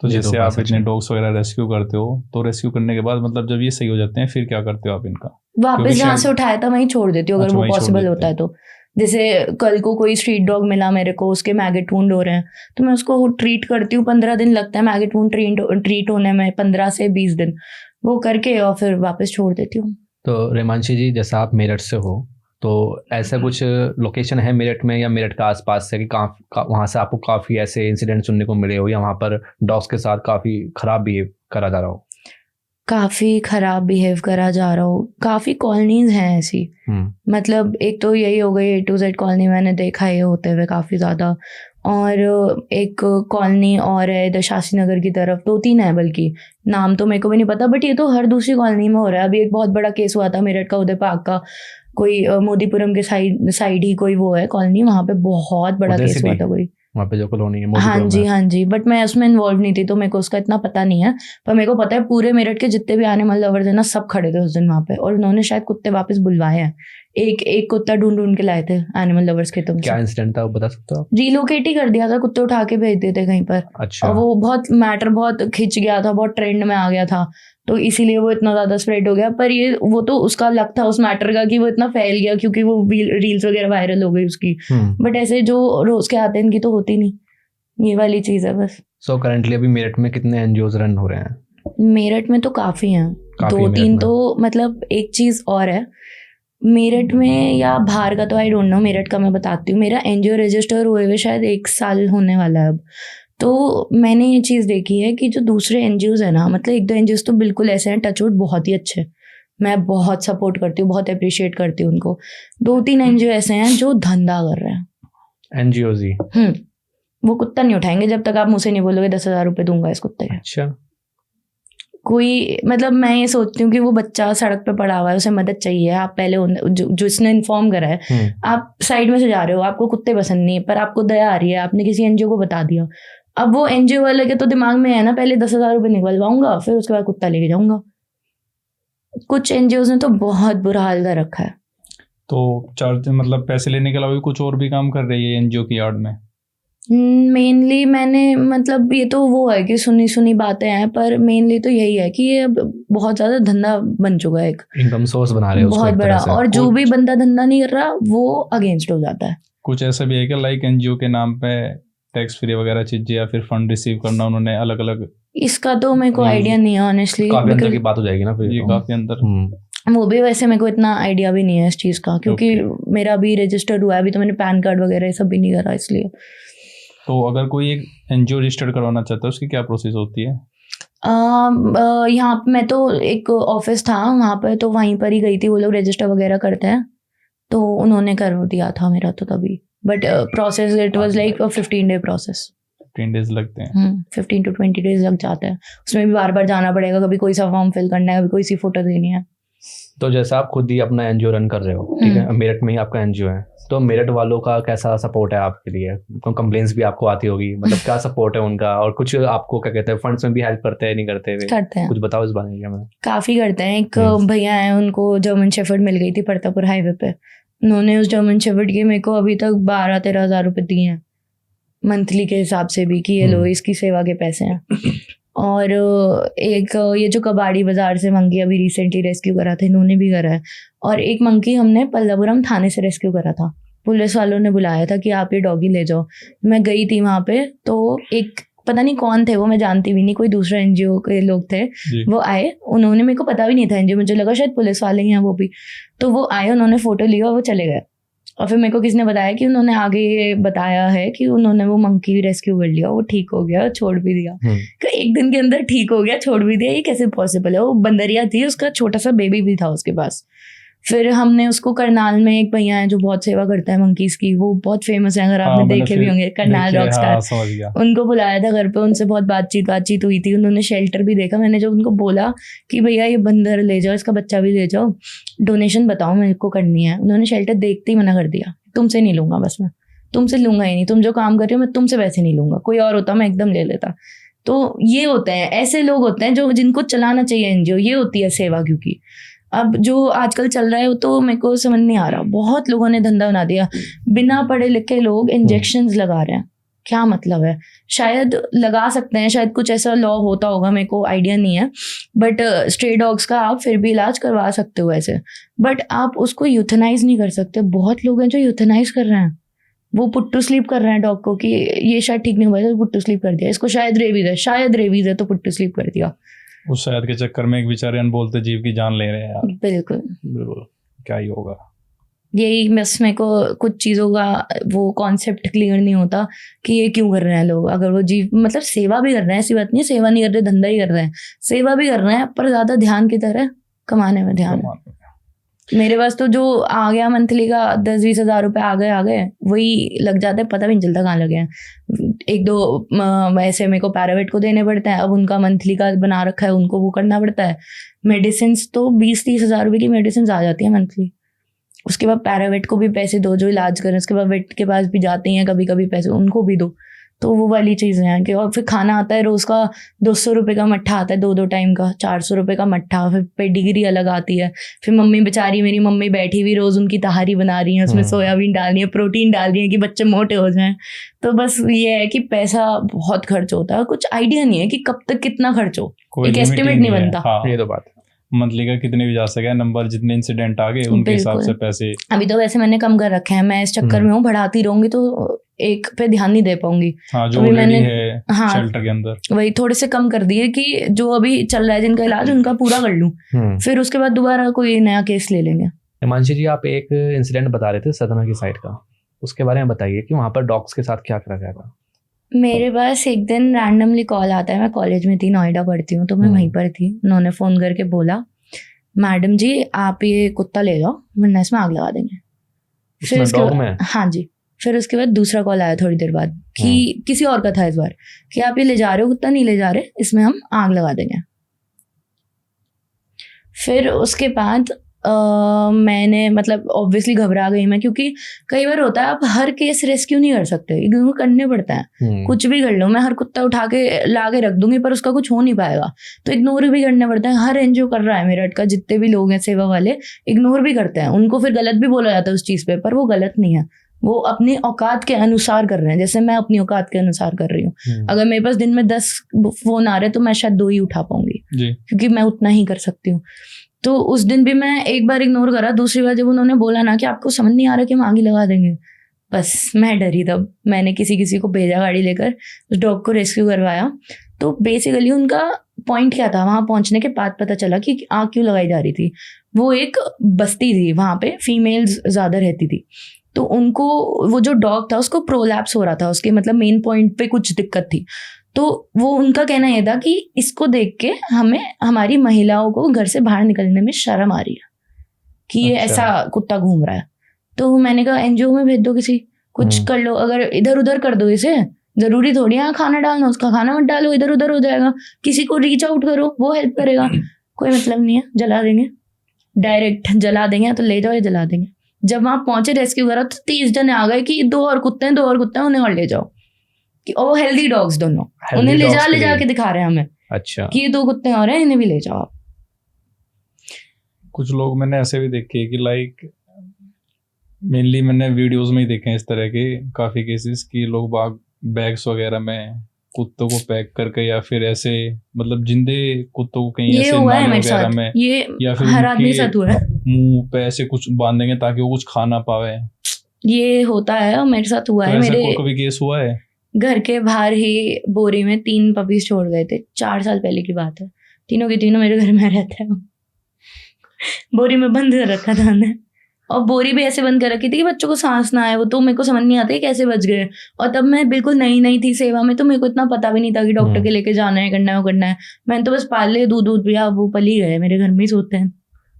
तो जैसे आप इतने डॉग्स वगैरह रेस्क्यू करते हो, तो रेस्क्यू करने के बाद मतलब जब ये सही हो जाते हैं फिर क्या करते हो आप इनका? वापस जहाँ से उठाया था वहीं छोड़ देती हूँ, अगर वो पॉसिबल होता है तो। जैसे कल को कोई स्ट्रीट डॉग मिला मेरे को, उसके मैगेट वुंड हो रहे हैं, तो मैं उसको ट्रीट करती हूँ। 15 दिन लगता है मैगेट वुंड ट्रीट होने में, 15 से 20 दिन वो करके, और फिर वापस छोड़ देती हूँ। तो रेमांशी जी, जैसा आप मेरठ से हो, तो ऐसा कुछ लोकेशन है मेरठ में या मेरठ का आसपास से कि वहाँ से आपको काफ़ी ऐसे इंसिडेंट सुनने को मिले हो, या वहाँ पर डॉग्स के साथ काफ़ी ख़राब बिहेव करा जा रहा हो? काफ़ी ख़राब बिहेव करा जा रहा हो, काफ़ी कॉलोनीज हैं ऐसी। मतलब एक तो यही हो गई A to Z कॉलोनी, मैंने देखा है होते हुए काफ़ी ज़्यादा। और एक कॉलोनी और है इधर शास्त्री नगर की तरफ, 2-3 है बल्कि, नाम तो मेरे को भी नहीं पता, बट ये तो हर दूसरी कॉलोनी में हो रहा है। अभी एक बहुत बड़ा केस हुआ था मेरठ का, उदय पार्क का, कोई मोदीपुरम के साइड ही कोई वो है कॉलोनी, वहाँ पे बहुत बड़ा केस हुआ था कोई, वहाँ पे जो कॉलोनी है। हाँ जी, बट मैं उसमें इन्वॉल्व नहीं थी तो मेरे को उसका इतना पता नहीं है। पर मेरे को पता है पूरे मेरठ के जितने भी एनिमल लवर्स हैं ना, सब खड़े थे उस दिन वहाँ पे, और उन्होंने शायद कुत्ते वापस बुलवाए हैं। एक कुत्ता ढूंढ के लाए थे एनिमल लवर्स के। तुम क्या इंसिडेंट था वो बता सकते हो आप? रिलोकेट ही कर दिया था, कुत्ते उठा के भेज दिए थे कहीं पर। अच्छा। और वो बहुत मैटर बहुत खिंच गया था, बहुत ट्रेंड में आ गया था, तो इसीलिए वो इतना ज़्यादा स्प्रेड हो गया। पर ये वो तो उसका लक था उस मैटर का कि वो इतना फैल गया, क्योंकि वो रील्स वगैरह वायरल हो गई उसकी। बट ऐसे जो रोज के आते हैं इनकी तो होती नहीं, ये वाली चीज़ है बस। सो करंटली अभी मेरठ में कितने एनजीओज रन हो रहे हैं? मेरठ में तो काफ़ी हैं, 2-3 तो। मतलब एक चीज़ और है मेरठ में, या बाहर का तो आई डोंट नो, मेरठ का मैं बताती हूँ। मेरा एनजीओ रजिस्टर हुए हुए शायद 1 साल होने वाला है अब। तो मैंने ये चीज़ देखी है कि जो दूसरे एनजीओज है ना, मतलब 1-2 एनजीओज तो बिल्कुल ऐसे हैं, टचवुड बहुत ही अच्छे, मैं बहुत सपोर्ट करती हूँ, बहुत अप्रिशिएट करती हूँ उनको। 2-3 एनजीओ ऐसे हैं जो धंधा कर रहे हैं। एनजीओज ही? वो कुत्ता नहीं उठाएंगे जब तक आप मुझे नहीं बोलोगे 10,000 रुपये दूंगा इस कुत्ते के। अच्छा। कोई मतलब मैं ये सोचती हूँ कि वो बच्चा सड़क पे पड़ा हुआ है, उसे मदद चाहिए, आप पहले जो इसने इन्फॉर्म करा है, आप साइड में से जा रहे हो, आपको कुत्ते पसंद नहीं है, पर आपको दया आ रही है, आपने किसी एनजीओ को बता दिया। अब वो एनजीओ वाले के तो दिमाग में है ना, पहले 10,000 रुपये निकलवाऊंगा, फिर उसके बाद कुत्ता लेके जाऊंगा। कुछ एनजीओ ने तो बहुत बुरा हाल कर रखा है। तो चार्ज मतलब पैसे लेने के अलावा कुछ और भी काम कर रही है एनजीओ की यार्ड में? मेनली मैंने मतलब ये तो वो है कि सुनी बातें हैं, पर मेनली तो यही है कि ये अब बहुत ज़्यादा धंधा बन चुका है, एक इनकम सोर्स बना रहे हैं बहुत बड़ा। और जो भी बंदा धंधा नहीं कर रहा वो अगेंस्ट हो जाता है। कुछ ऐसा भी है कि लाइक एनजीओ के नाम पे टैक्स फ्री वगैरह चीजें या फिर फंड रिसीव करना उन्होंने अलग अलग? इसका तो मेरे को आइडिया नहीं है ऑनेस्टली, काफी अंदर की बात हो जाएगी ना फिर। ये काफी अंदर। वो भी वैसे मेरे को इतना आइडिया भी नहीं है इस चीज़ का, क्योंकि मेरा अभी रजिस्टर्ड हुआ है, अभी तो मैंने पैन कार्ड वगैरह ये सब भी नहीं करा इसलिए। तो अगर कोई एक एनजीओ रजिस्टर करवाना चाहता है उसकी क्या प्रोसेस होती है? यहाँ मैं तो एक ऑफिस था वहाँ पर, तो वहीं पर ही गई थी, वो लोग रजिस्टर वगैरह करते हैं, तो उन्होंने कर दिया था मेरा तो तभी। But process it was like 15 day process. 15 days लगते हैं। 15 to 20 डेज लग जाते हैं। उसमें भी बार बार जाना पड़ेगा, कभी कोई सा फॉर्म फिल करना है, कभी कोई सी फोटो देनी है। तो जैसे आप खुद ही अपना एनजीओ रन कर रहे हो, ठीक है, मेरठ में ही आपका एनजीओ है, तो मेरठ वालों का कैसा सपोर्ट है आपके लिए? कंप्लेंट्स भी आपको आती होगी, मतलब क्या सपोर्ट है उनका, और कुछ आपको क्या कहते हैं फंड्स में भी हेल्प करते हैं नहीं करते हुए? करते हैं, कुछ बताओ इस बारे में। हमें काफ़ी करते हैं। एक भैया हैं, उनको जर्मन शेफर्ड मिल गई थी परतापुर हाईवे पे। उन्होंने उस जर्मन शेफर्ड के मेरे को अभी तक 12-13 हज़ार रुपये दिए हैं मंथली के हिसाब से भी, कि ये लो इसकी सेवा के पैसे हैं। और एक ये जो कबाड़ी बाजार से मंकी अभी रिसेंटली रेस्क्यू करा था, इन्होंने भी करा है। और एक मंकी हमने पल्लापुरम थाने से रेस्क्यू करा था, पुलिस वालों ने बुलाया था कि आप ये डॉगी ले जाओ। मैं गई थी वहाँ पे, तो एक पता नहीं कौन थे वो, मैं जानती भी नहीं, कोई दूसरा एनजीओ के लोग थे। वो आए, उन्होंने, मेरे को पता भी नहीं था एनजीओ, मुझे लगा शायद पुलिस वाले ही हैं वो भी। तो वो आए, उन्होंने फ़ोटो लिया और वो चले गए। और फिर मेरे को किसी ने बताया कि उन्होंने आगे ये बताया है कि उन्होंने वो मंकी रेस्क्यू कर लिया, वो ठीक हो गया, छोड़ भी दिया। तो एक दिन के अंदर ठीक हो गया, छोड़ भी दिया, ये कैसे पॉसिबल है? वो बंदरिया थी, उसका छोटा सा बेबी भी था उसके पास। फिर हमने उसको करनाल में, एक भैया है जो बहुत सेवा करता है मंकीज की, वो बहुत फेमस है, अगर आपने देखे भी होंगे, करनाल रॉकस्टार, उनको बुलाया था घर पे, उनसे बहुत बातचीत हुई थी। उन्होंने शेल्टर भी देखा। मैंने जब उनको बोला कि भैया ये बंदर ले जाओ, इसका बच्चा भी ले जाओ, डोनेशन बताओ मेरे को करनी है, उन्होंने शेल्टर देखते ही मना कर दिया, तुमसे नहीं लूंगा, बस मैं तुमसे लूंगा ही नहीं, तुम जो काम कर रहे हो मैं तुमसे पैसे नहीं लूंगा, कोई और होता मैं एकदम ले लेता। तो ये होते हैं, ऐसे लोग होते हैं जो जिनको चलाना चाहिए एनजीओ, ये होती है सेवा। क्योंकि अब जो आजकल चल रहा है तो मेरे को समझ नहीं आ रहा, बहुत लोगों ने धंधा बना दिया, बिना पढ़े लिखे लोग इंजेक्शंस लगा रहे हैं, क्या मतलब है? शायद लगा सकते हैं, शायद कुछ ऐसा लॉ होता होगा, मेरे को आइडिया नहीं है, बट स्ट्रे डॉग्स का आप फिर भी इलाज करवा सकते हो ऐसे, बट आप उसको यूथेनाइज नहीं कर सकते। बहुत लोग हैं जो यूथेनाइज कर रहे हैं, वो पुट टू स्लीप कर रहे हैं डॉग को, कि ये शायद ठीक नहीं हुआ है तो पुट टू स्लीप कर दिया, इसको शायद रेबीज है तो पुट टू स्लीप कर दिया। उस शायद के चक्कर में एक बेचारे अनबोलते जीव की जान ले रहे हैं यार। बिल्कुल, क्या ही होगा। यही बस मेरे को कुछ चीज़ों का वो कॉन्सेप्ट क्लियर नहीं होता कि ये क्यों कर रहे हैं लोग। अगर वो जीव, मतलब सेवा भी कर रहे हैं, ऐसी बात नहीं है सेवा नहीं कर रहे, धंधा ही कर रहे हैं, सेवा भी कर रहे हैं, पर ज़्यादा ध्यान की तरह कमाने में ध्यान है। मेरे पास तो जो आ गया मंथली का 10-20 हज़ार रुपये आ गए, वही लग जाते हैं, पता भी नहीं चलता कहाँ लगे हैं। 1-2 ऐसे मेरे को पैरावेट को देने पड़ते हैं, अब उनका मंथली का बना रखा है, उनको वो करना पड़ता है। मेडिसिन तो 20-30 हज़ार रुपये की मेडिसिन आ जाती है मंथली, उसके बाद पैरावेट को भी पैसे दो जो इलाज करें, उसके बाद वेट के पास भी जाते हैं कभी कभी पैसे, उनको भी दो। तो वो वाली चीज़ें हैं कि, और फिर खाना आता है रोज़ का 200 रुपये का मट्ठा आता है, 2 टाइम का 400 रुपये का मट्ठा, फिर पेडिग्री अलग आती है। फिर मम्मी बेचारी, मेरी मम्मी बैठी हुई रोज़ उनकी तहारी बना रही है, उसमें सोयाबीन डाल रही है, प्रोटीन डाल रही है कि बच्चे मोटे हो जाएं। तो बस ये है कि पैसा बहुत खर्च होता है, कुछ आइडिया नहीं है कि कब तक कितना खर्च हो, एक एस्टिमेट नहीं बनता। हाँ, ये तो बात है, मंथली का कितने भी जा सके नंबर, जितने इंसिडेंट आ गए उनके हिसाब से पैसे। अभी तो वैसे मैंने कम कर रखे हैं, मैं इस चक्कर में हूँ, बढ़ाती रहूंगी तो एक पे ध्यान नहीं दे पाऊंगी। हाँ, जो मैंने है शेल्टर के अंदर वही थोड़े से कम कर दिए कि जो अभी चल रहा है जिनका इलाज उनका पूरा कर लूं, फिर उसके बाद दोबारा कोई नया केस ले लेंगे। हिमांशी जी, आप एक इंसिडेंट बता रहे थे सतना की साइड का, उसके बारे में बताइए कि वहाँ पर डॉग्स के साथ क्या करा गया था। मेरे पास एक दिन रैंडमली कॉल आता है, मैं कॉलेज में थी, नोएडा पढ़ती हूँ, तो मैं वहीं पर थी। उन्होंने फ़ोन करके बोला, मैडम जी आप ये कुत्ता ले जाओ वरना इसमें आग लगा देंगे। फिर उसके बाद, हाँ जी, फिर उसके बाद दूसरा कॉल आया थोड़ी देर बाद कि किसी और का था इस बार, कि आप ये ले जा रहे हो कुत्ता, नहीं ले जा रहे, इसमें हम आग लगा देंगे। फिर उसके बाद मैंने, मतलब ऑब्वियसली घबरा गई मैं, क्योंकि कई बार होता है आप हर केस रेस्क्यू नहीं कर सकते, इग्नोर करने पड़ता है। कुछ भी कर लो, मैं हर कुत्ता उठा के ला के रख दूंगी पर उसका कुछ हो नहीं पाएगा, तो इग्नोर भी करना पड़ता है। हर एनजीओ कर रहा है, मेरठ का जितने भी लोग हैं सेवा वाले इग्नोर भी करते हैं, उनको फिर गलत भी बोला जाता है उस चीज़ पे, पर वो गलत नहीं है, वो अपनी औकात के अनुसार कर रहे हैं, जैसे मैं अपनी औकात के अनुसार कर रही हूँ। अगर मेरे पास दिन में 10 फोन आ रहे हैं तो मैं शायद 2 ही उठा पाऊंगी, क्योंकि मैं उतना ही कर सकती हूँ। तो उस दिन भी मैं एक बार इग्नोर करा, दूसरी बार जब उन्होंने बोला ना कि आपको समझ नहीं आ रहा कि हम आग लगा देंगे, बस मैं डरी। तब मैंने किसी को भेजा गाड़ी लेकर, उस डॉग को रेस्क्यू करवाया। तो बेसिकली उनका पॉइंट क्या था, वहाँ पहुँचने के बाद पता चला कि आग क्यों लगाई जा रही थी। वो एक बस्ती थी, वहाँ पे फीमेल्स ज़्यादा रहती थी, तो उनको वो जो डॉग था उसको प्रोलैप्स हो रहा था, उसके मतलब मेन पॉइंट पे कुछ दिक्कत थी। तो वो उनका कहना ये था कि इसको देख के हमें, हमारी महिलाओं को घर से बाहर निकलने में शर्म आ रही है कि ये ऐसा कुत्ता घूम रहा है। तो मैंने कहा एनजीओ में भेज दो, किसी कुछ कर लो, अगर इधर उधर कर दो इसे, जरूरी थोड़ी यहाँ खाना डालना, उसका खाना मत डालो, इधर उधर हो जाएगा, किसी को रीच आउट करो वो हेल्प करेगा, कोई मतलब नहीं है, जला देंगे। डायरेक्ट जला देंगे, तो ले जाओ या जला देंगे। जब वहां पहुंचे रेस्क्यू करा तो 30 जने आ गए कि 2 और कुत्ते हैं, 2 और कुत्ते हैं, उन्हें और ले जाओ। कि और हेल्दी डॉग्स दोनों, उन्हें ले जा के दिखा रहे हैं हमें। अच्छा, कि ये 2 कुत्ते और हैं, इन्हें भी ले जाओ आप। कुछ लोग मैंने ऐसे भी देखे हैं कि लाइक मेनली मैंने वीडियोस में ही देखे हैं इस तरह के काफ़ी केसेस कि लोग बाग बैग्स वगैरह में कुत्तों को पैक करके या फिर ऐसे मतलब जिंदे कुत्तों को कहीं ये ऐसे हुआ है नाले मेरे वगैरह साथ, में ये या फिर हर आदमी के उनके साथ हुआ है। मुंह पे ऐसे कुछ बांधेंगे ताकि वो कुछ खा ना पावे। ये होता है और मेरे साथ हुआ तो है। ऐसा मेरे कोई कभी केस हुआ है? घर के बाहर ही बोरी में 3 पपीज छोड़ गए थे, 4 साल पहले की बात है। तीनों के तीनों मेरे घर में रहते हैं। बोरी में बंद कर रखा था हमने, और बोरी भी ऐसे बंद कर रखी थी कि बच्चों को सांस ना आए। वो तो मेरे को समझ नहीं आता कैसे बच गए। और तब मैं बिल्कुल नई थी सेवा में, तो मेरे को इतना पता भी नहीं था कि डॉक्टर के लेके जाना है, करना है, वो करना है। मैंने तो बस पाल लिए, दूध पिया, वो पल ही गए, मेरे घर में ही सोते हैं।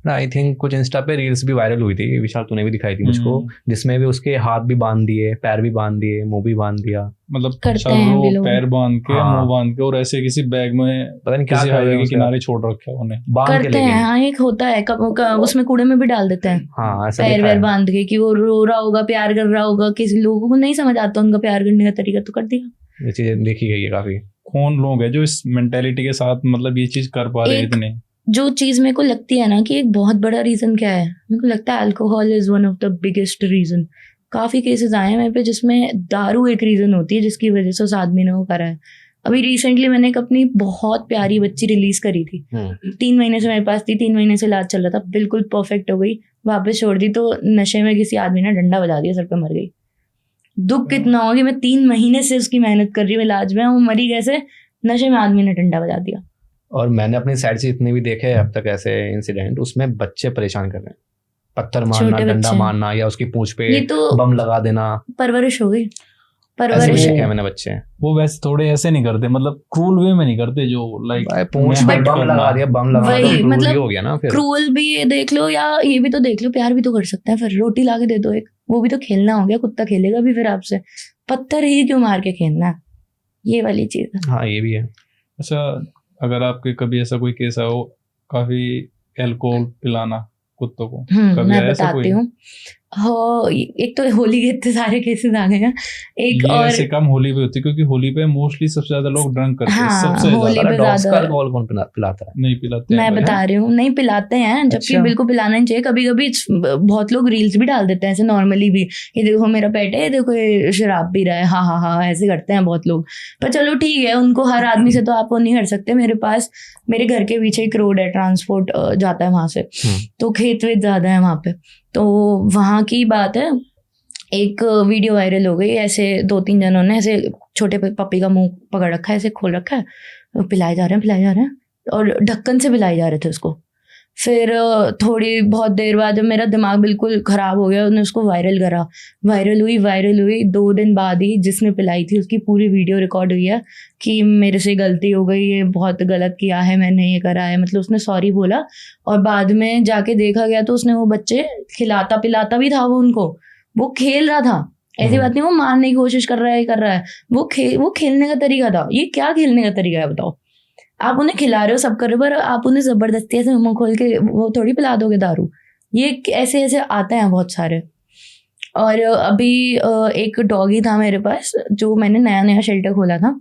ना आई थिंक कुछ इंस्टा पे रील्स भी वायरल हुई थी, विशाल तूने भी दिखाई थी मुझको, जिसमें भी उसके हाथ भी बांध दिए, पैर भी बांध दिए, मुंह भी बांध दिया। मतलब करते हैं भी लोग। पैर बांध के हाँ। मुंह बांध के और ऐसे किसी बैग में पता नहीं क्या किसी कर रहे हाईवे हैं के उसके किनारे छोड़ रखे हैं उन्हें। बांध के करते लेके। हैं, हाँ, एक होता है उसमें कूड़े में भी डाल देते हैं। हाँ, ऐसा पैर देखा वैर है। बांध के कि वो रो रहा होगा, प्यार कर रहा होगा। किसी लोगों को नहीं समझ आता उनका प्यार करने का तरीका, तो कर दिया। ये चीजें देखी गई है काफी। कौन लोग हैं जो इस मेंटेलिटी के साथ मतलब ये चीज कर पा रहे हैं एक- इतने? जो चीज मेरे को लगती है ना कि एक बहुत बड़ा रीजन क्या है, मेरे को लगता है alcohol is one of the biggest reason. काफी केसेस आए हैं मेरे पे जिसमें दारू एक रीजन होती है जिसकी वजह से उस आदमी ने वो करा है। अभी रिसेंटली मैंने एक अपनी बहुत प्यारी बच्ची रिलीज करी थी, 3 महीने से मेरे पास थी, 3 महीने से इलाज चल रहा था, बिल्कुल परफेक्ट हो गई, वापस छोड़ दी तो नशे में किसी आदमी ने डंडा बजा दिया, सर पे मर गई। दुख कितना हो कि मैं 3 महीने से उसकी मेहनत कर रही हूँ इलाज में, वो मरी कैसे? नशे में आदमी ने डंडा बजा दिया। और मैंने अपनी साइड से जितने भी देखे हैं अब तक ऐसे इंसिडेंट, उसमें बच्चे परेशान कर रहे हैं। पत्थर मारना, छोटे डंडा बच्चे। मारना, या उसकी पूंछ पे ये तो बम लगा देना। परवरिश हो गई, ऐसे परवरिश भी है। देखे हैं मैंने बच्चे। वो वैसे थोड़े ऐसे नहीं करते, मतलब क्रूल वे में नहीं करते जो लाइक भाई पूंछ पे बम लगा दिया, बम लगा वही, तो क्रूर मतलब ही हो गया ना फिर। क्रूअल भी ये देख लो या ये भी तो देख लो, प्यार भी तो कर सकते हैं। फिर रोटी ला के दे दो एक, वो भी तो खेलना हो गया। कुत्ता खेलेगा भी फिर आपसे, पत्थर ही क्यों मार के खेलना है? ये वाली चीज है। हाँ, ये भी है। अच्छा, अगर आपके कभी ऐसा कोई केस हो काफी अल्कोहल पिलाना कुत्तों को, कभी मैं आया ऐसा बताती कोई? हूँ। हो, एक तो होली के इतने सारे केसेस आ गए हैं। एक ये और ऐसे कम होली पे होती है क्योंकि होली पे मोस्टली सबसे ज्यादा लोग ड्रंक करते हैं। हाँ, सबसे होली ज्यादा पे डॉग्स का ज्यादा अल्कोहल कौन पिलाता है? नहीं पिलाते हैं मैं भाई। बता रही हूँ, नहीं पिलाते हैं, जबकि अच्छा। बिल्कुल पिलाना नहीं चाहिए। कभी कभी बहुत लोग रील्स भी डाल देते हैं ऐसे नॉर्मली भी, ये देखो मेरा पेट है, ये देखो ये शराब पी रहा है, हाँ हाँ हाँ, ऐसे करते हैं बहुत लोग। पर चलो ठीक है, उनको हर आदमी से तो आप वो नहीं कर सकते। मेरे घर के पीछे एक रोड है, ट्रांसपोर्ट जाता है वहां से, तो खेत वेत ज्यादा है वहां पे। तो वहां की बात है, एक वीडियो वायरल हो गई, ऐसे 2-3 जनों ने ऐसे छोटे पपी का मुंह पकड़ रखा है, ऐसे खोल रखा है, तो पिलाए जा रहे हैं और ढक्कन से पिलाए जा रहे थे उसको। फिर थोड़ी बहुत देर बाद जब मेरा दिमाग बिल्कुल ख़राब हो गया, उन्होंने उसको वायरल करा। वायरल हुई 2 दिन बाद ही जिसने पिलाई थी उसकी पूरी वीडियो रिकॉर्ड हुई है कि मेरे से गलती हो गई, ये बहुत गलत किया है, मैंने ये करा है, मतलब उसने सॉरी बोला। और बाद में जाके देखा गया तो उसने वो बच्चे खिलाता पिलाता भी था, वो उनको, वो खेल रहा था, ऐसी बात नहीं वो मारने की कोशिश कर रहा है, वो खेलने का तरीका था। ये क्या खेलने का तरीका है बताओ? आप उन्हें खिला रहे हो, सब कर रहे हो, पर आप उन्हें जबरदस्ती ऐसे मुंह खोल के वो थोड़ी पिला दोगे दारू। ये ऐसे ऐसे आते हैं बहुत सारे। और अभी एक डॉगी था मेरे पास, जो मैंने नया शेल्टर खोला था,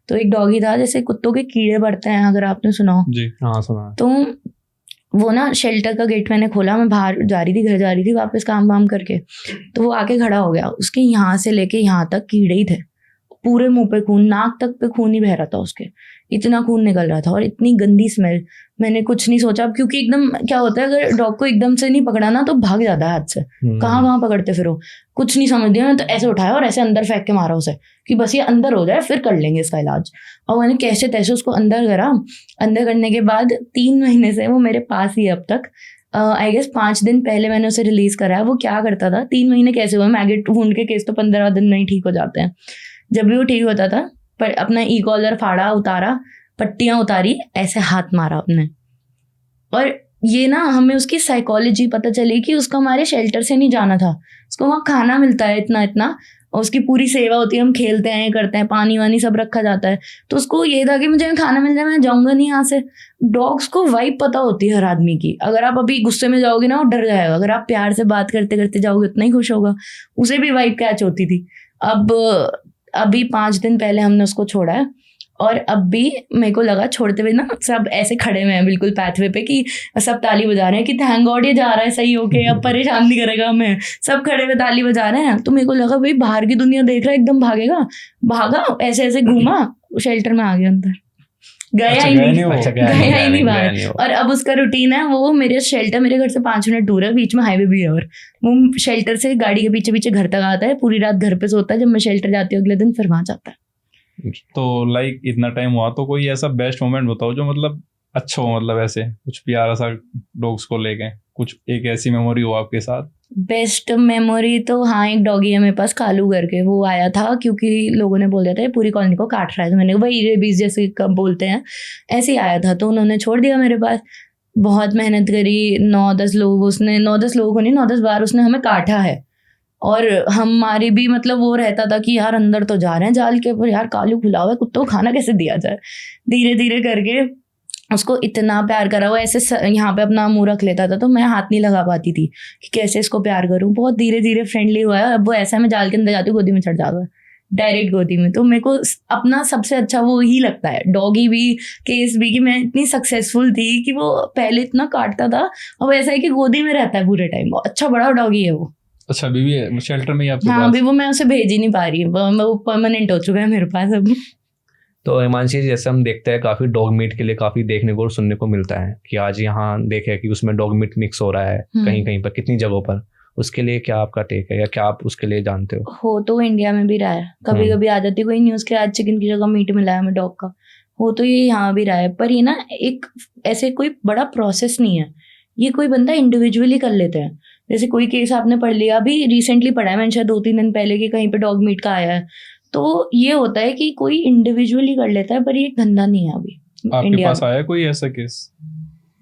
तो एक डॉगी था, जैसे कुत्तों के कीड़े पड़ते हैं, अगर आपने सुना हो जी। हाँ, सुना। तो वो ना शेल्टर का गेट मैंने खोला, मैं बाहर जा रही थी, घर जा रही थी वापस काम वाम करके, तो वो आके खड़ा हो गया। उसके यहाँ से लेके यहाँ तक कीड़े ही थे, पूरे मुंह पे खून, नाक तक पे खून ही बह रहा था उसके, इतना खून निकल रहा था और इतनी गंदी स्मेल। मैंने कुछ नहीं सोचा, क्योंकि एकदम क्या होता है, अगर डॉग को एकदम से नहीं पकड़ा ना तो भाग जाता है हाथ से, कहाँ पकड़ते फिर वो, कुछ नहीं समझ दिया। मैं तो ऐसे उठाया और ऐसे अंदर फेंक के मारा उसे कि बस ये अंदर हो जाए फिर कर लेंगे इसका इलाज। और मैंने कैसे तैसे उसको अंदर करा। अंदर करने के बाद 3 महीने से वो मेरे पास ही है अब तक। आई गेस 5 दिन पहले मैंने उसे रिलीज करा है। वो क्या करता था, 3 महीने कैसे हुए, मैगेट वुंड के केस तो 15 दिन में ही ठीक हो जाते हैं। जब भी वो ठीक होता था, पर अपना ई कॉलर फाड़ा, उतारा, पट्टियां उतारी, ऐसे हाथ मारा अपने। और ये ना हमें उसकी साइकोलॉजी पता चली कि उसको हमारे शेल्टर से नहीं जाना था, उसको वहाँ खाना मिलता है इतना इतना, और उसकी पूरी सेवा होती है, हम खेलते हैं, करते हैं, पानी वानी सब रखा जाता है। तो उसको ये था कि मुझे खाना मिल जाए, मैं जाऊंगा नहीं यहाँ से। डॉग्स को वाइब पता होती है हर आदमी की। अगर आप अभी गुस्से में जाओगे ना, वो डर जाएगा। अगर आप प्यार से बात करते करते जाओगे, उतना ही खुश होगा। उसे भी वाइब कैच होती थी। अब अभी 5 दिन पहले हमने उसको छोड़ा है, और अब भी मेरे को लगा छोड़ते हुए ना सब ऐसे खड़े हुए हैं बिल्कुल पैथवे पे कि सब ताली बजा रहे हैं कि थैंक गॉड ये जा रहा है सही होके, अब परेशान नहीं करेगा हमें। सब खड़े हुए ताली बजा रहे हैं। तो मेरे को लगा भाई बाहर की दुनिया देख रहा है, एकदम भागेगा। भागा, ऐसे ऐसे घूमा, शेल्टर में आ गया अंदर, गया ही नहीं, गया ही नहीं बाहर। और अब उसका रूटीन है, वो मेरे शेल्टर, मेरे घर से 5 मिनट दूर है, बीच में हाईवे भी है, और वो शेल्टर से गाड़ी के पीछे पीछे घर तक आता है, पूरी रात घर पे सोता है। जब मैं शेल्टर जाती हूँ अगले दिन फिर वहां जाता है। तो लाइक इतना टाइम हुआ, तो कोई ऐसा बेस्ट मोमेंट बताओ जो मतलब अच्छा हो, मतलब ऐसे कुछ प्यारा सा डॉग्स को लेके कुछ एक ऐसी मेमोरी हो आपके साथ। बेस्ट मेमोरी तो हाँ, एक डॉगी है मेरे पास कालू करके, वो आया था क्योंकि लोगों ने बोल दिया था पूरी कॉलोनी को काट रहा है, तो मैंने वही रेबीज जैसे बोलते हैं ऐसे ही आया था, तो उन्होंने छोड़ दिया मेरे पास। बहुत मेहनत करी, 9-10 लोग, उसने 9-10 लोगों को नहीं 9-10 बार उसने हमें काटा है। और हमारी भी मतलब वो रहता था कि यार अंदर तो जा रहे हैं जाल के, पर यार कालू खुला हुआ है, कुत्तों को खाना कैसे दिया जाए। धीरे धीरे करके उसको इतना प्यार करा, वो ऐसे यहाँ पे अपना मुंह रख लेता था, तो मैं हाथ नहीं लगा पाती थी कि कैसे इसको प्यार करूँ। बहुत धीरे धीरे फ्रेंडली हुआ है। अब वो ऐसा, मैं जाल के अंदर जाती हूँ, गोदी में चढ़ जाता है, डायरेक्ट गोदी में। तो मेरे को अपना सबसे अच्छा वो ही लगता है, डॉगी भी, केस भी, कि मैं इतनी सक्सेसफुल थी कि वो पहले इतना काटता था, अब ऐसा है कि गोदी में रहता है पूरे टाइम। अच्छा बड़ा डॉगी है वो। अच्छा, अभी भी शेल्टर में ही आपके हाँ, पास? अभी वो मैं उसे भेज ही नहीं पा रही, वो परमानेंट हो चुका है मेरे पास अब। तो हिमांशी जी, जैसे हम देखते हैं काफ़ी डॉग मीट के लिए काफ़ी देखने को और सुनने को मिलता है कि आज यहाँ देखे कि उसमें डॉग मीट मिक्स हो रहा है कहीं कहीं पर, कितनी जगहों पर। उसके लिए क्या आपका टेक है, या क्या आप उसके लिए जानते हो? तो इंडिया में भी रहा है, कभी कभी आ जाती कोई न्यूज़ के आज चिकन की जगह मीट मिला है हमें डॉग का, हो तो ये यहाँ भी रहा है। पर ये ना एक ऐसे कोई बड़ा प्रोसेस नहीं है, ये कोई बंदा इंडिविजुअली कर लेते हैं। जैसे कोई केस आपने पढ़ लिया, अभी रिसेंटली पढ़ा है मैंने शायद 2-3 दिन पहले, कि कहीं पे डॉग मीट का आया है। तो ये होता है कि कोई इंडिविजुअली कर लेता है, पर ये एक धंधा नहीं है अभी आपके पास आया कोई ऐसा केस?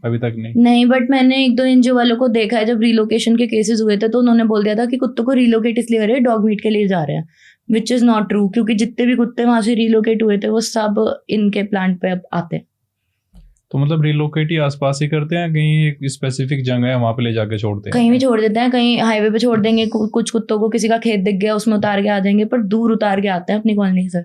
अभी तक नहीं, बट मैंने 1-2 एनजीओ वालों को देखा है, जब रिलोकेशन के केसेस हुए थे तो उन्होंने बोल दिया था कि कुत्तों को रिलोकेट इसलिए कर रहे हैं, डॉग मीट के लिए जा रहे हैं, विच इज नॉट ट्रू, क्योंकि जितने भी कुत्ते वहां से रिलोकेट हुए थे वो सब इनके प्लांट पे अब आते हैं। तो मतलब रिलोकेट ही आसपास ही करते हैं, कहीं एक स्पेसिफिक जगह है वहां पे ले जाके छोड़ते हैं? कहीं भी छोड़ देते हैं, कहीं हाईवे पे छोड़ देंगे, कुछ कुत्तों को किसी का खेत दिख गया उसमें उतार के आ जाएंगे, पर दूर उतार के आते हैं अपनी कॉलोनी से,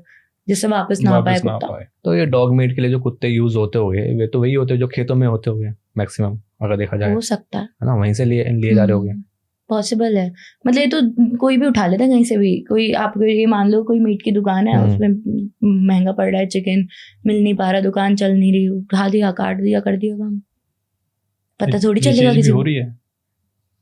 जिससे वापस ना आ पाए कुत्ता। तो ये डॉग मीट के लिए जो कुत्ते यूज होते होंगे, वे तो वही होते हैं जो खेतों में होते होंगे मैक्सिमम, अगर देखा जाए। हो सकता है ना, वहीं से लिए जा रहे होंगे। पॉसिबल है, मतलब ये तो कोई भी उठा लेता है कहीं से भी। कोई आपको ये मान लो कोई मीट की दुकान है, उसमें महंगा पड़ रहा है चिकन, मिल नहीं पा रहा, दुकान चल नहीं रही, उठा दिया, काट दिया, कर दिया काम, पता थोड़ी चलेगा किसी को।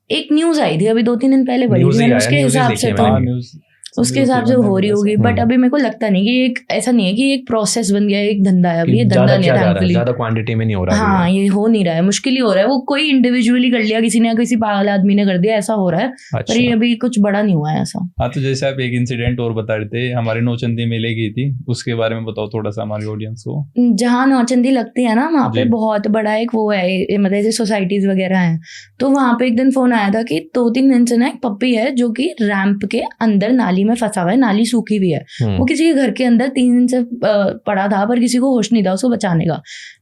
एक न्यूज आई थी अभी 2-3 दिन पहले, बड़ी थी, उसके हिसाब से तो उसके हिसाब से हो रही होगी, बट अभी मेरे को लगता नहीं कि एक ऐसा नहीं है कि एक प्रोसेस बन गया है, एक धंधा है अभी, ये धंधा नहीं है थैंकफुली, ज्यादा क्वांटिटी में नहीं हो रहा है। हाँ, ये हो नहीं रहा है, मुश्किल ही हो रहा है। वो कोई इंडिविजुअली कर लिया किसी ने, किसी पागल आदमी ने कर दिया, ऐसा हो रहा है। अच्छा। पर ये अभी कुछ बड़ा नहीं हुआ है ऐसा। हाँ, तो जैसे आप एक इंसिडेंट और बता रहे थे, हमारी नौचंदी मेले की थी, उसके बारे में बताओ थोड़ा सा हमारी ऑडियंस को। जहाँ नौचंदी लगती है ना, वहाँ पे बहुत बड़ा एक वो है, मतलब जैसे सोसाइटीज वगैरह हैं, तो वहाँ पे एक दिन फोन आया था कि 2-3 दिन से ना एक पप्पी है जो कि रैंप के अंदर नाली में फंसा हुआ है, नाली सूखी हुई है, वो किसी के घर के अंदर 3 दिन से पड़ा था, पर किसी को होश नहीं था उसको बचाने का।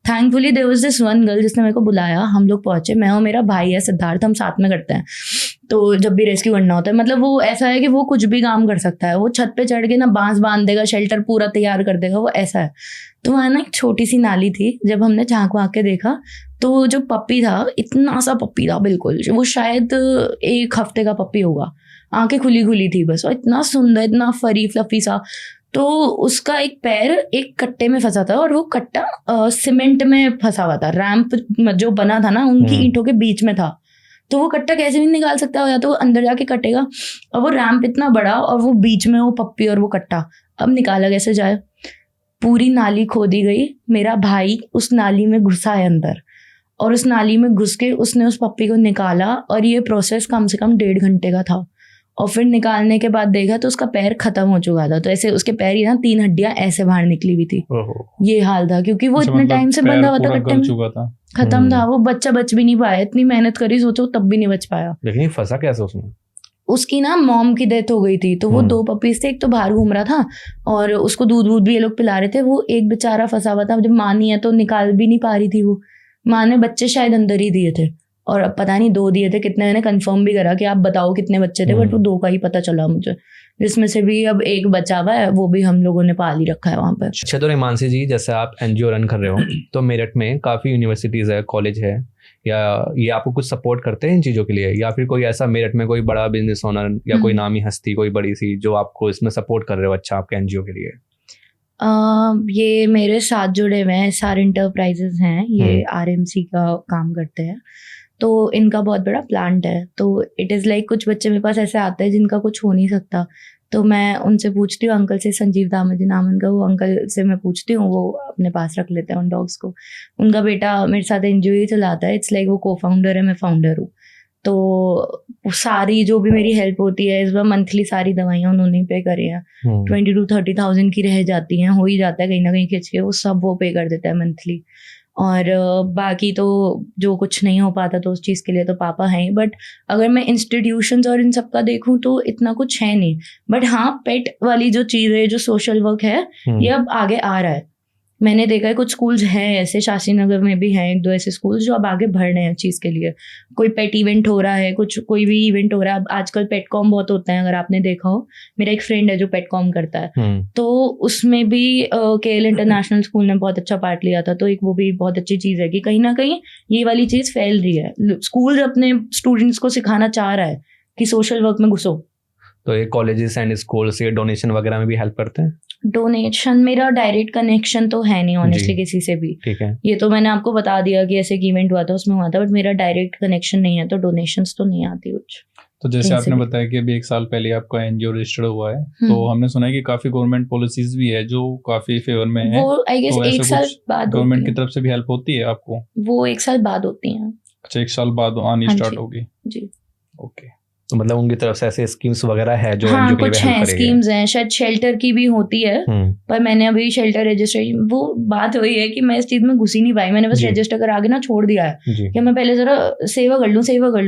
Thankfully there was this one girl जिसने मेरे को बुलाया, हम लोग पहुंचे, मैं और मेरा भाई है सिद्धार्थ, हम साथ में करते हैं, तो जब भी रेस्क्यू करना होता है, मतलब वो ऐसा है कि वो कुछ भी काम कर सकता है, वो छत पे चढ़ के ना बांस बांध देगा, शेल्टर पूरा तैयार कर देगा, वो ऐसा है। तो वहाँ ना एक छोटी सी नाली थी, जब हमने झांक वाँक के देखा तो जो पप्पी था, इतना सा पप्पी था बिल्कुल, वो शायद 1 हफ्ते का पप्पी होगा, आंखें खुली खुली थी बस, और इतना सुंदर, इतना फरी फ्लफी सा। तो उसका एक पैर एक कट्टे में फंसा था, और वो कट्टा सीमेंट में फंसा हुआ था, रैंप जो बना था ना उनकी ईंटों के बीच में था, तो वो कट्टा कैसे भी निकाल सकता है, या तो अंदर जाके कटेगा, और वो रैंप इतना बड़ा और वो बीच में वो पप्पी और वो कट्टा, अब निकाला कैसे जाए। पूरी नाली खोदी गई, मेरा भाई उस नाली में घुसा है अंदर, और उस नाली में घुस के उसने उस पप्पी को निकाला, और ये प्रोसेस कम से कम 1.5 घंटे का था। और फिर निकालने के बाद देखा तो उसका पैर खत्म हो चुका था, तो ऐसे उसके पैर ही ना 3 हड्डियां ऐसे बाहर निकली हुई थी, ये हाल था, क्योंकि वो इतने टाइम से बंधा हुआ था, कट्टे में खत्म था, वो बच्चा बच भी नहीं पाया, इतनी मेहनत करी सोचो तब भी नहीं बच पाया। लेकिन फंसा कैसे उसमें? उसकी ना मॉम की डेथ हो गई थी, तो वो 2 पपीज थे, एक तो बाहर घूम रहा था और उसको दूध वूध भी ये लोग पिला रहे थे, वो एक बेचारा फंसा हुआ था, जब माँ नहीं है तो निकाल भी नहीं पा रही थी वो, माँ ने बच्चे शायद अंदर ही दिए थे और अब पता नहीं 2 दिए थे कितने, मैंने कंफर्म भी करा कि आप बताओ कितने बच्चे थे, बट वो 2 का ही पता चला मुझे, जिसमें से भी अब एक बचा हुआ है, वो भी हम लोगों ने पाल ही रखा है वहाँ पर। अच्छा, तो हिमांशी जी जैसे आप एनजीओ रन कर रहे हो तो मेरठ में काफ़ी यूनिवर्सिटीज़ है, कॉलेज है, या ये आपको कुछ सपोर्ट करते हैं इन चीज़ों के लिए, या फिर कोई ऐसा मेरठ में कोई बड़ा बिजनेस ओनर या कोई नामी हस्ती कोई बड़ी सी जो आपको इसमें सपोर्ट कर रहे हो अच्छा आपके एनजीओ के लिए? ये मेरे साथ जुड़े हुए हैं SR इंटरप्राइजेज हैं, ये RMC का काम करते हैं, तो इनका बहुत बड़ा प्लांट है, तो इट इज़ लाइक कुछ बच्चे मेरे पास ऐसे आते हैं जिनका कुछ हो नहीं सकता, तो मैं उनसे पूछती हूँ, अंकल से, संजीव दामोदर नाम उनका, वो अंकल से मैं पूछती हूँ, वो अपने पास रख लेते हैं उन डॉग्स को। उनका बेटा मेरे साथ एनजीओ ही चलाता है, इट्स लाइक वो को-फाउंडर है, मैं फाउंडर हूँ, तो सारी जो भी मेरी हेल्प होती है, इस बार मंथली सारी दवाइयाँ उन्होंने पे करी हैं, 20 to 30,000 की रह जाती हैं, हो ही जाता है कहीं ना कहीं खिंच के, वो सब वो पे कर देता है मंथली। और बाकी तो जो कुछ नहीं हो पाता तो उस चीज़ के लिए तो पापा हैं ही, बट अगर मैं इंस्टीट्यूशंस और इन सब का देखूँ तो इतना कुछ है नहीं, बट हाँ पेट वाली जो चीज़ है, जो सोशल वर्क है, ये अब आगे आ रहा है। मैंने देखा है कुछ स्कूल्स हैं ऐसे, शास्त्री नगर में भी हैं 1-2 ऐसे स्कूल्स जो अब आगे बढ़ रहे हैं चीज़ के लिए, कोई पेट इवेंट हो रहा है, कुछ कोई भी इवेंट हो रहा है, अब आजकल पेटकॉम बहुत होता है, अगर आपने देखा हो, मेरा एक फ्रेंड है जो पेटकॉम करता है, तो उसमें भी KL इंटरनेशनल स्कूल ने बहुत अच्छा पार्ट लिया था, तो एक वो भी बहुत अच्छी चीज़ है कि कहीं ना कहीं ये वाली चीज़ फैल रही है, स्कूल अपने स्टूडेंट्स को सिखाना चाह रहा है कि सोशल वर्क में घुसो। तो ये कॉलेजेस एंड स्कूल्स ये डोनेशन वगैरह में भी हेल्प करते हैं? डोनेशन मेरा डायरेक्ट कनेक्शन तो है नहीं ऑनेस्टली किसी से भी, ठीक है, ये तो मैंने आपको बता दिया कि ऐसे एक इवेंट हुआ था उसमें हुआ था, बट मेरा डायरेक्ट कनेक्शन नहीं है, तो डोनेशंस तो नहीं आती कुछ। तो जैसे आपने बताया कि अभी 1 साल पहले आपका एनजीओ रजिस्टर्ड हुआ है, तो हमने सुना है कि काफी गवर्नमेंट पॉलिसीज भी है जो काफी फेवर में है, वो आई गेस तो 1 साल बाद गवर्नमेंट की तरफ से भी हेल्प होती है आपको? वो 1 साल बाद होती हैं। अच्छा, 1 साल बाद आनी स्टार्ट होगी जी। ओके, तो मतलब उनकी तरफ से ऐसे स्कीम्स वगैरह है जो हाँ, एनजीओ के लिए कुछ हेल्प हैं करेगी? स्कीम्स हैं, शायद शेल्टर की भी होती है, पर मैंने अभी शेल्टर रजिस्ट्रेशन, वो बात वही है कि मैं इस चीज में घुस ही नहीं पाई, मैंने बस रजिस्टर करा के ना छोड़ दिया है कि मैं पहले जरा सेवा कर लूँ,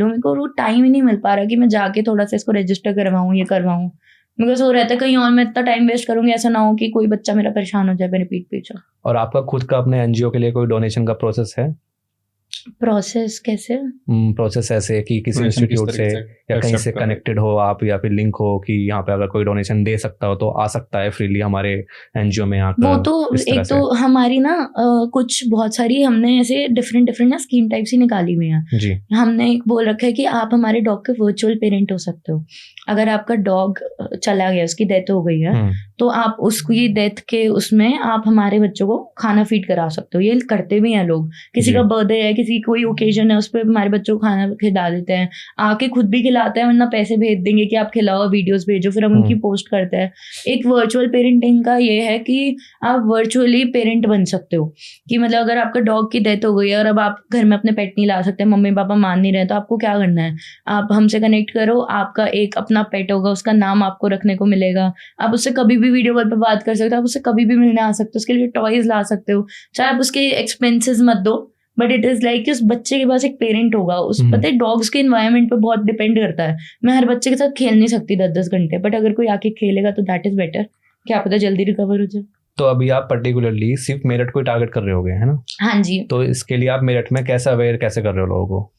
मेरे को वो टाइम ही नहीं मिल पा रहा कि मैं जाके थोड़ा सा इसको रजिस्टर करवाऊँ, ये करवाऊँ, मेरे को सो रहता है कहीं और मैं इतना टाइम वेस्ट करूंगी, ऐसा ना हो कि कोई बच्चा मेरा परेशान हो जाए मेरे पीठ पीछे। और आपका खुद का अपने एनजीओ के लिए कोई डोनेशन का प्रोसेस है? प्रोसेस कैसे? प्रोसेस ऐसे कि किसी इंस्टीट्यूट से या कहीं से कनेक्टेड हो आप, या फिर लिंक हो कि यहाँ पे अगर कोई डोनेशन दे सकता हो तो आ सकता है फ्रीली हमारे एनजीओ में आकर? वो तो एक तो हमारी ना कुछ बहुत सारी हमने ऐसे डिफरेंट ना स्कीम टाइप्स ही निकाली हुई हैं जी। हमने एक बोल रखा है कि आप हमारे डॉग के वर्चुअल पेरेंट हो सकते हो, अगर आपका डॉग चला गया, उसकी डेथ हो गई है, तो आप उसकी डेथ के उसमें आप हमारे बच्चों को खाना फीड करा सकते हो, ये करते भी हैं लोग, किसी का बर्थडे है, किसी कोई ओकेजन है, उस पर हमारे बच्चों को खाना खिला देते हैं, आके खुद भी खिलाते हैं, वरना पैसे भेज देंगे कि आप खिलाओ, वीडियोस भेजो, फिर हम उनकी पोस्ट करते हैं। एक वर्चुअल पेरेंटिंग का ये है कि आप वर्चुअली पेरेंट बन सकते हो, कि मतलब अगर आपका डॉग की डेथ हो गई है और अब आप घर में अपने पेट नहीं ला सकते, मम्मी पापा मान नहीं रहे, तो आपको क्या करना है, आप हमसे कनेक्ट करो, आपका एक अपना पेट होगा, उसका नाम आपको रखने को मिलेगा, आप उससे कभी भी वीडियो कॉल पर बात कर सकते हो, आप उससे कभी भी मिलने आ सकते हो, उसके लिए टॉयज ला सकते हो, चाहे आप उसके एक्सपेंसेस मत दो, बट इट इज लाइक उस बच्चे के पास एक पेरेंट होगा। उस पता है डॉग्स के इन्वायरमेंट पे बहुत डिपेंड करता है, मैं हर बच्चे के साथ खेल नहीं सकती 10-10 घंटे, बट अगर कोई आके खेलेगा तो दैट इज बेटर, क्या पता जल्दी रिकवर हो जाए। तो अभी आप पर्टिकुलरली सिर्फ मेरठ को टारगेट कर रहे होगे, है ना? हाँ जी। तो इसके लिए आप मेरठ में कैसे अवेयर कैसे कर रहे हो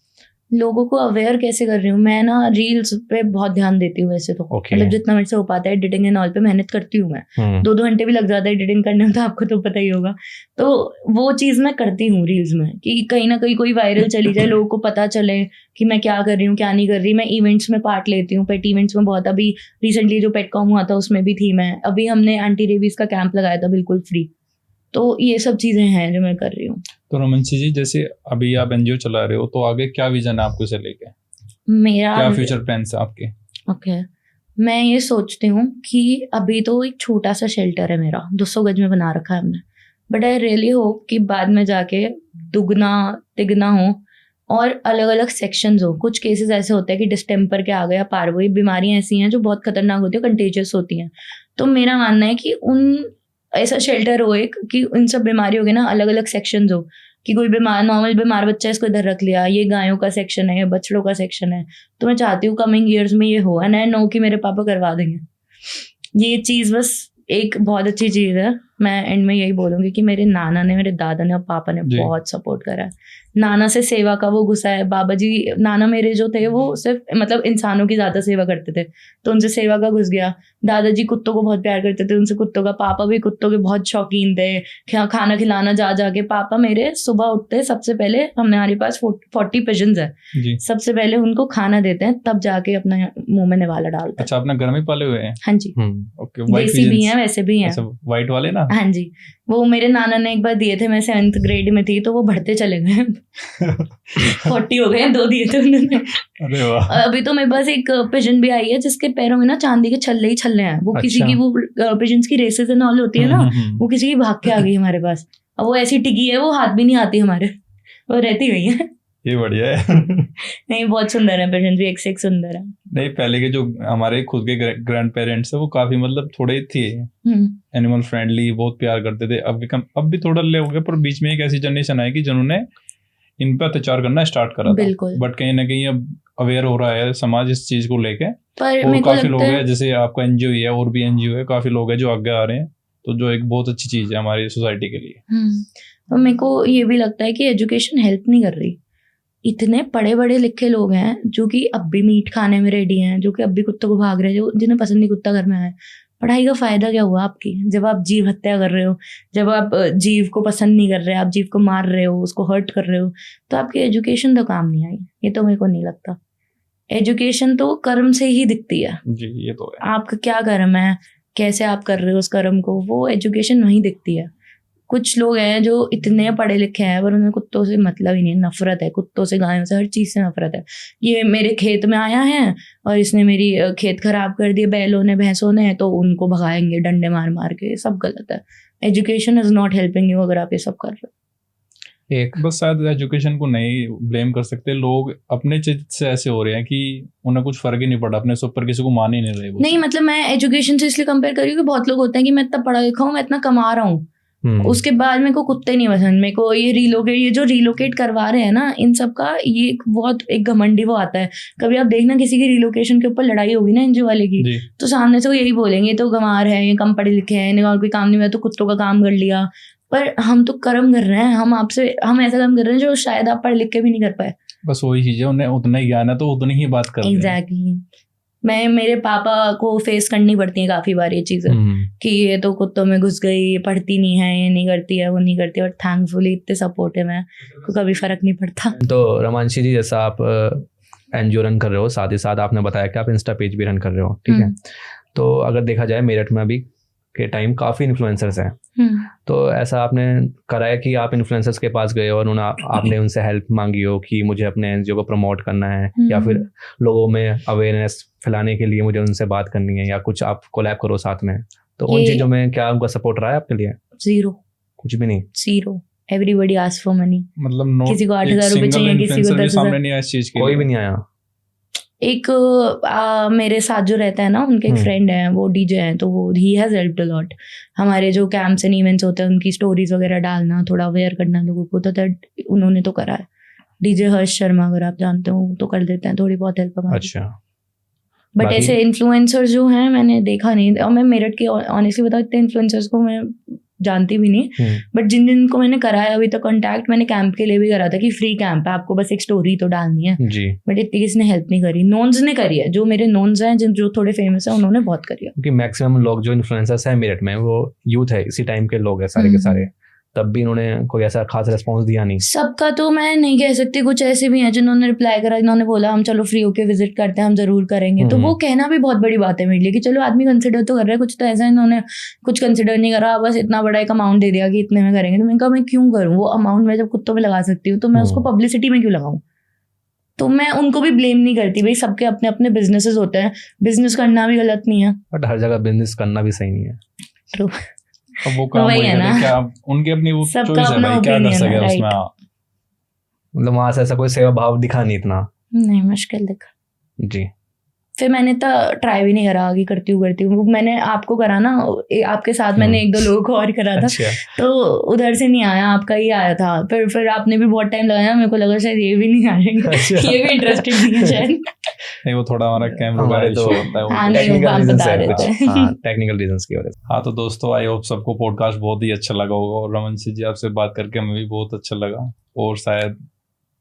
लोगों को अवेयर कैसे कर रही हूँ मैं ना, रील्स पे बहुत ध्यान देती हूँ वैसे तो, मतलब जितना मेरे से हो पाता है, एडिटिंग एंड ऑल पे मेहनत करती हूँ मैं, 2-2 घंटे भी लग जाता है एडिटिंग करने में, तो आपको तो पता ही होगा, तो वो चीज़ मैं करती हूँ रील्स में कि कहीं ना कहीं कोई वायरल चली जाए, लोगों को पता चले कि मैं क्या कर रही हूँ क्या नहीं कर रही। मैं इवेंट्स में पार्ट लेती हूँ, पेट इवेंट्स में बहुत, अभी रिसेंटली जो पेटकॉम हुआ था उसमें भी थी मैं, अभी हमने एंटी रेबीज का कैंप लगाया था बिल्कुल फ्री, तो ये सब चीज़ें हैं जो मैं कर रही हूँ। तो रमनसी जी, जैसे अभी आप एनजीओ चला रहे हो, तो आगे क्या विजन है आपको इसे लेके? मेरा क्या फ्यूचर प्लान्स है आपके? ओके, मैं ये सोचती हूँ कि अभी तो एक छोटा सा शेल्टर है मेरा, 200 गज में बना रखा है हमने, बट आई रियली होप कि बाद में जाके दुगना तिगना हो और अलग अलग सेक्शंस हो। कुछ केसेस ऐसे होते हैं कि डिस्टेम्पर के आ गया, पार्वो, बीमारियाँ ऐसी हैं जो बहुत खतरनाक होती है, कंटेजियस होती हैं, तो मेरा मानना है कि उन ऐसा शेल्टर हो एक कि उन सब बीमारियों के ना अलग अलग सेक्शंस हो, कि कोई बीमार नॉर्मल बीमार बच्चा है, इसको इधर रख लिया, ये गायों का सेक्शन है, ये बछड़ों का सेक्शन है। तो मैं चाहती हूँ कमिंग ईयर्स में ये हो, एंड आई नो कि मेरे पापा करवा देंगे ये चीज़। बस एक बहुत अच्छी चीज़ है, मैं एंड में यही बोलूँगी कि मेरे नाना ने, मेरे दादा ने और पापा ने जी। बहुत सपोर्ट करा है। नाना से सेवा का वो गुस्सा है, बाबा जी नाना मेरे जो थे वो सिर्फ मतलब इंसानों की ज़्यादा सेवा करते थे, तो उनसे सेवा का घुस गया। दादाजी कुत्तों को बहुत प्यार करते थे, उनसे कुत्तों का, पापा भी कुत्तों के बहुत शौकीन थे, खाना खिलाना जा जाके। पापा मेरे सुबह उठते सबसे पहले, हमारे पास 40 पिजन्स है, जी। सबसे पहले उनको खाना देते हैं, तब जाके अपना मुंह में निवाला डालते हैं। अच्छा, अपना घर में पाले हुए हैं? हाँ जी, ओके। देसी भी हैं वैसे भी हैं। अच्छा, व्हाइट वाले ना? हाँ जी, वो मेरे नाना ने एक बार दिए थे, मैं 7th ग्रेड में थी, तो वो बढ़ते चले गए 40 हो गए, 2 दिए थे उन्होंने। अरे वाह। अभी तो मेरे पास एक पिजन भी आई है जिसके पैरों में ना चांदी के छल्ले ही छल्ले हैं। वो किसी अच्छा। की, वो पिजन्स की रेसेस एंड ऑल होती है ना, वो किसी की भाग के आ गई हमारे पास। अब वो ऐसी टिकी है, वो हाथ भी नहीं आती हमारे, वो रहती गई है। ये बढ़िया है। नहीं, बहुत सुंदर है पिजन भी, एक से एक सुंदर है। नहीं, पहले के जो हमारे खुद के ग्रैंड पेरेंट्स है वो काफी मतलब थोड़े थे एनिमल फ्रेंडली, बहुत प्यार करते थे। अब भी थोड़ा ले हो गया, पर बीच में एक ऐसी जनरेशन आई कि जिन्होंने इन पे अत्याचार करना स्टार्ट करा था। बिल्कुल। बट कहीं ना कहीं अब अवेयर हो रहा है समाज इस चीज को लेके, पर और मेरे को काफी लोग लगता हैं, जैसे आपका एनजीओ है और भी एनजीओ है, काफी लोग हैं जो आगे आ रहे हैं, तो जो एक बहुत अच्छी चीज है हमारी सोसाइटी के लिए। तो मेरे को ये भी लगता है कि एजुकेशन हेल्प नहीं कर रही। इतने पढ़े बड़े लिखे लोग हैं जो कि अब भी मीट खाने में रेडी हैं, जो कि अब भी कुत्तों को भाग रहे हैं, जो जिन्हें पसंद नहीं कुत्ता घर में आए। पढ़ाई का फायदा क्या हुआ आपकी, जब आप जीव हत्या कर रहे हो, जब आप जीव को पसंद नहीं कर रहे, आप जीव को मार रहे हो, उसको हर्ट कर रहे हो, तो आपकी एजुकेशन तो काम नहीं आई। ये तो मेरे को नहीं लगता। एजुकेशन तो कर्म से ही दिखती है। जी, ये तो है। आपका क्या कर्म है, कैसे आप कर रहे हो उस कर्म को, वो एजुकेशन वहीं दिखती है। कुछ लोग हैं जो इतने पढ़े लिखे हैं पर उन्हें कुत्तों से मतलब ही नहीं, नफरत है कुत्तों से, गायों से, हर चीज़ से नफरत है। ये मेरे खेत में आया है और इसने मेरी खेत खराब कर दिए, बैलों ने भैंसों ने, तो उनको भगाएंगे डंडे मार मार के। ये सब गलत है। Education is not helping you अगर आप ये सब कर रहे हो। बस शायद एजुकेशन को नहीं ब्लेम कर सकते, लोग अपने चीज से ऐसे हो रहे हैं कि उन्हें कुछ फर्क ही नहीं पड़ा, अपने से ऊपर किसी को मान ही नहीं रहे। नहीं मतलब मैं एजुकेशन से इसलिए कंपेयर कर रही हूँ कि बहुत लोग होते हैं कि मैं इतना पढ़ा लिखा हूँ, मैं इतना कमा रहा हूँ, उसके बाद मेरे को कुत्ते नहीं पसंद, मेरे को ये जो रिलोकेट करवा रहे हैं ना, इन सब का ये बहुत एक घमंडी वो आता है। कभी आप देखना किसी की रिलोकेशन के ऊपर लड़ाई होगी ना एनजीओ वाले की, तो सामने से वो यही बोलेंगे तो गंवार है, ये कम पढ़े लिखे हैं, इन्हें और कोई काम नहीं हुआ तो कुत्तों का काम कर लिया। पर हम तो कर्म कर रहे हैं, हम ऐसा काम कर रहे हैं जो शायद आप पढ़ लिख के भी नहीं कर पाए। बस वही चीज है, उन्हें उतना ही ज्ञान है तो उतनी ही बात कर रहे हैं। एग्जैक्टली। मेरे पापा को फेस करनी पड़ती है काफी बार ये चीजें कि ये तो कुत्तों में घुस गई, ये पढ़ती नहीं है, ये नहीं करती है, वो नहीं करती, और थैंकफुली इतने सपोर्टिव हैं, को कभी फर्क नहीं पड़ता। तो रमांशी जी, जैसा आप एनजीओ रन कर रहे हो, साथ ही साथ आपने बताया कि आप इंस्टा पेज भी रन कर रहे हो, ठीक है। तो अगर देखा जाए मेरठ में अभी के टाइम काफ़ी इन्फ्लुएंसर्स हैं, तो ऐसा आपने करा है कि आप इन्फ्लुएंसर्स के पास गए और आपने उनसे हेल्प मांगी हो कि मुझे अपने एनजीओ को प्रमोट करना है, या फिर लोगों में अवेयरनेस फैलाने के लिए मुझे उनसे बात करनी है, या कुछ आप कोलैब करो साथ में, तो उन चीज़ों में क्या उनका सपोर्ट रहा है आपके लिए? जीरो, कुछ भी नहीं। Zero. Everybody ask for money. मतलब किसी को 8,000 रुपए चाहिए, किसी को 10,000। सामने नहीं आया इस चीज के, कोई भी नहीं आया। एक मेरे साथ जो रहता है ना, उनके एक फ्रेंड है, वो डीजे हैं, तो वो he has helped a lot. हमारे जो कैंप्स एंड इवेंट्स होते हैं उनकी स्टोरीज वगैरह डालना, थोड़ा अवेयर करना लोगों को, तो उन्होंने तो करा है। डीजे हर्ष शर्मा अगर आप जानते हो तो कर देते हैं, थोड़ी बहुत हेल्प हमारी। अच्छा। बट ऐसे इन्फ्लुएंसर्स जो हैं मैंने देखा नहीं, और मैं मेरठ के ऑनेस्टली बताऊँ इतने इन्फ्लुएंसर्स को मैं जानती भी नहीं, बट जिन को मैंने कराया अभी तक कॉन्टैक्ट, मैंने कैंप के लिए भी करा था कि फ्री कैंप है, आपको बस एक स्टोरी तो डालनी है जी। बट इतनी किसी ने हेल्प नहीं करी। नोन्स ने करी है, जो मेरे नोन्स हैं जो थोड़े फेमस है, उन्होंने बहुत करी है। क्योंकि मैक्सिमम लोग जो इन्फ्लुएंसर्स हैं मेरठ में वो यूथ है, इसी टाइम के लोग हैं सारे के सारे, तब भी इन्होंने कोई ऐसा खास रिस्पॉन्स दिया नहीं। सबका तो मैं नहीं कह सकती, कुछ ऐसे भी हैं जिन्होंने रिप्लाई करा, जिन्होंने बोला हम चलो फ्री होके विजिट करते हैं, हम जरूर करेंगे। तो वो कहना भी बहुत बड़ी बात है मेरे लिए कि चलो आदमी कंसिडर तो कर रहा है। कुछ तो ऐसा इन्होंने कुछ कंसिडर नहीं करा, बस इतना बड़ा एक अमाउंट दे दिया कि इतने में करेंगे। तो मैंने कहा मैं क्यों करूँ वो अमाउंट, मैं जब कुत्तों में लगा सकती हूँ तो मैं उसको पब्लिसिटी में क्यों लगाऊँ। तो मैं उनको भी ब्लेम नहीं करती, भाई सबके अपने अपने बिजनेसेस होते हैं, बिजनेस करना भी गलत नहीं है, बट हर जगह बिजनेस करना भी सही नहीं है। ट्रू। अब वो काम वही है ना, क्या उनकी अपनी वो सबका चॉइस है अपना भाई, क्या कर opinion है, सके उसमें। मतलब वहां से ऐसा कोई सेवा भाव दिखा नहीं इतना। नहीं, मुश्किल दिखा। जी। फिर मैंने ट्राई भी नहीं करा आगे करती हूँ। मैंने आपको करा ना, आपके साथ मैंने 1-2 लोगों को और करा था, अच्छा। तो उधर से नहीं आया, आपका ही आया था। फिर आपने भी बहुत टाइम लगाया, मेरे को लगा शायद ये भी नहीं आएंगे, अच्छा। ये भी इंटरेस्टिंग नहीं है शायद। नहीं, वो थोड़ा हमारा कैमरा का हमारे इशू तो होता है वो हाँ, तो। नहीं, वो टेक्निकल आप रीजन बता है रहे कुछ। थे। हाँ, टेक्निकल रीजंस की वजह से। हाँ तो दोस्तों, आई होप सबको पॉडकास्ट बहुत ही अच्छा लगा होगा, और रमन जी आपसे बात करके हमें भी बहुत अच्छा लगा। और शायद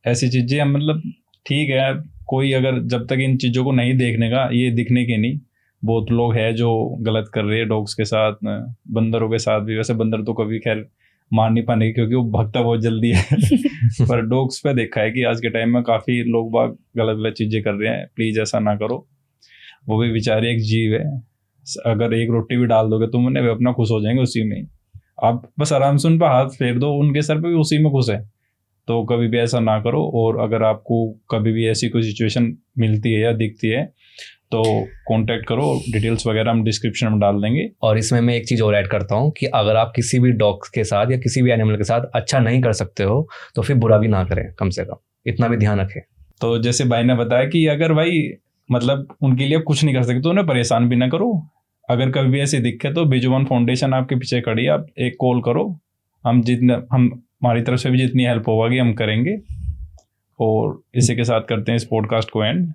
ऐसी चीज़ें हम मतलब ठीक है, कोई अगर जब तक इन चीज़ों को नहीं देखने का, ये दिखने के नहीं, बहुत लोग हैं जो गलत कर रहे हैं डॉग्स के साथ, बंदरों के साथ भी। वैसे बंदर तो कभी खैर मार नहीं पाने क्योंकि वो भगता बहुत जल्दी है पर डॉग्स पे देखा है कि आज के टाइम में काफ़ी लोग बाग गलत गलत चीज़ें कर रहे हैं। प्लीज़ ऐसा ना करो, वो भी बेचारे एक जीव है। अगर एक रोटी भी डाल दोगे तुम उन्हें, वे अपना खुश हो जाएंगे उसी में। आप बस आराम से उन पर हाथ फेर दो, उनके सर पे भी उसी में खुश है। तो कभी भी ऐसा ना करो। और अगर आपको कभी भी ऐसी कोई सिचुएशन मिलती है या दिखती है तो कांटेक्ट करो, डिटेल्स वगैरह हम डिस्क्रिप्शन में डाल देंगे। और इसमें मैं एक चीज़ और ऐड करता हूँ कि अगर आप किसी भी डॉग के साथ या किसी भी एनिमल के साथ अच्छा नहीं कर सकते हो तो फिर बुरा भी ना करें, कम से कम इतना भी ध्यान रखें। तो जैसे भाई ने बताया कि अगर भाई मतलब उनके लिए कुछ नहीं कर सकते तो उन्हें परेशान भी ना करो। अगर कभी भी ऐसी दिक्कत तो बिजुवन फाउंडेशन आपके पीछे खड़ी है, आप एक कॉल करो। हम हमारी तरफ से भी जितनी हेल्प होगी हम करेंगे। और इसी के साथ करते हैं इस पॉडकास्ट को एंड।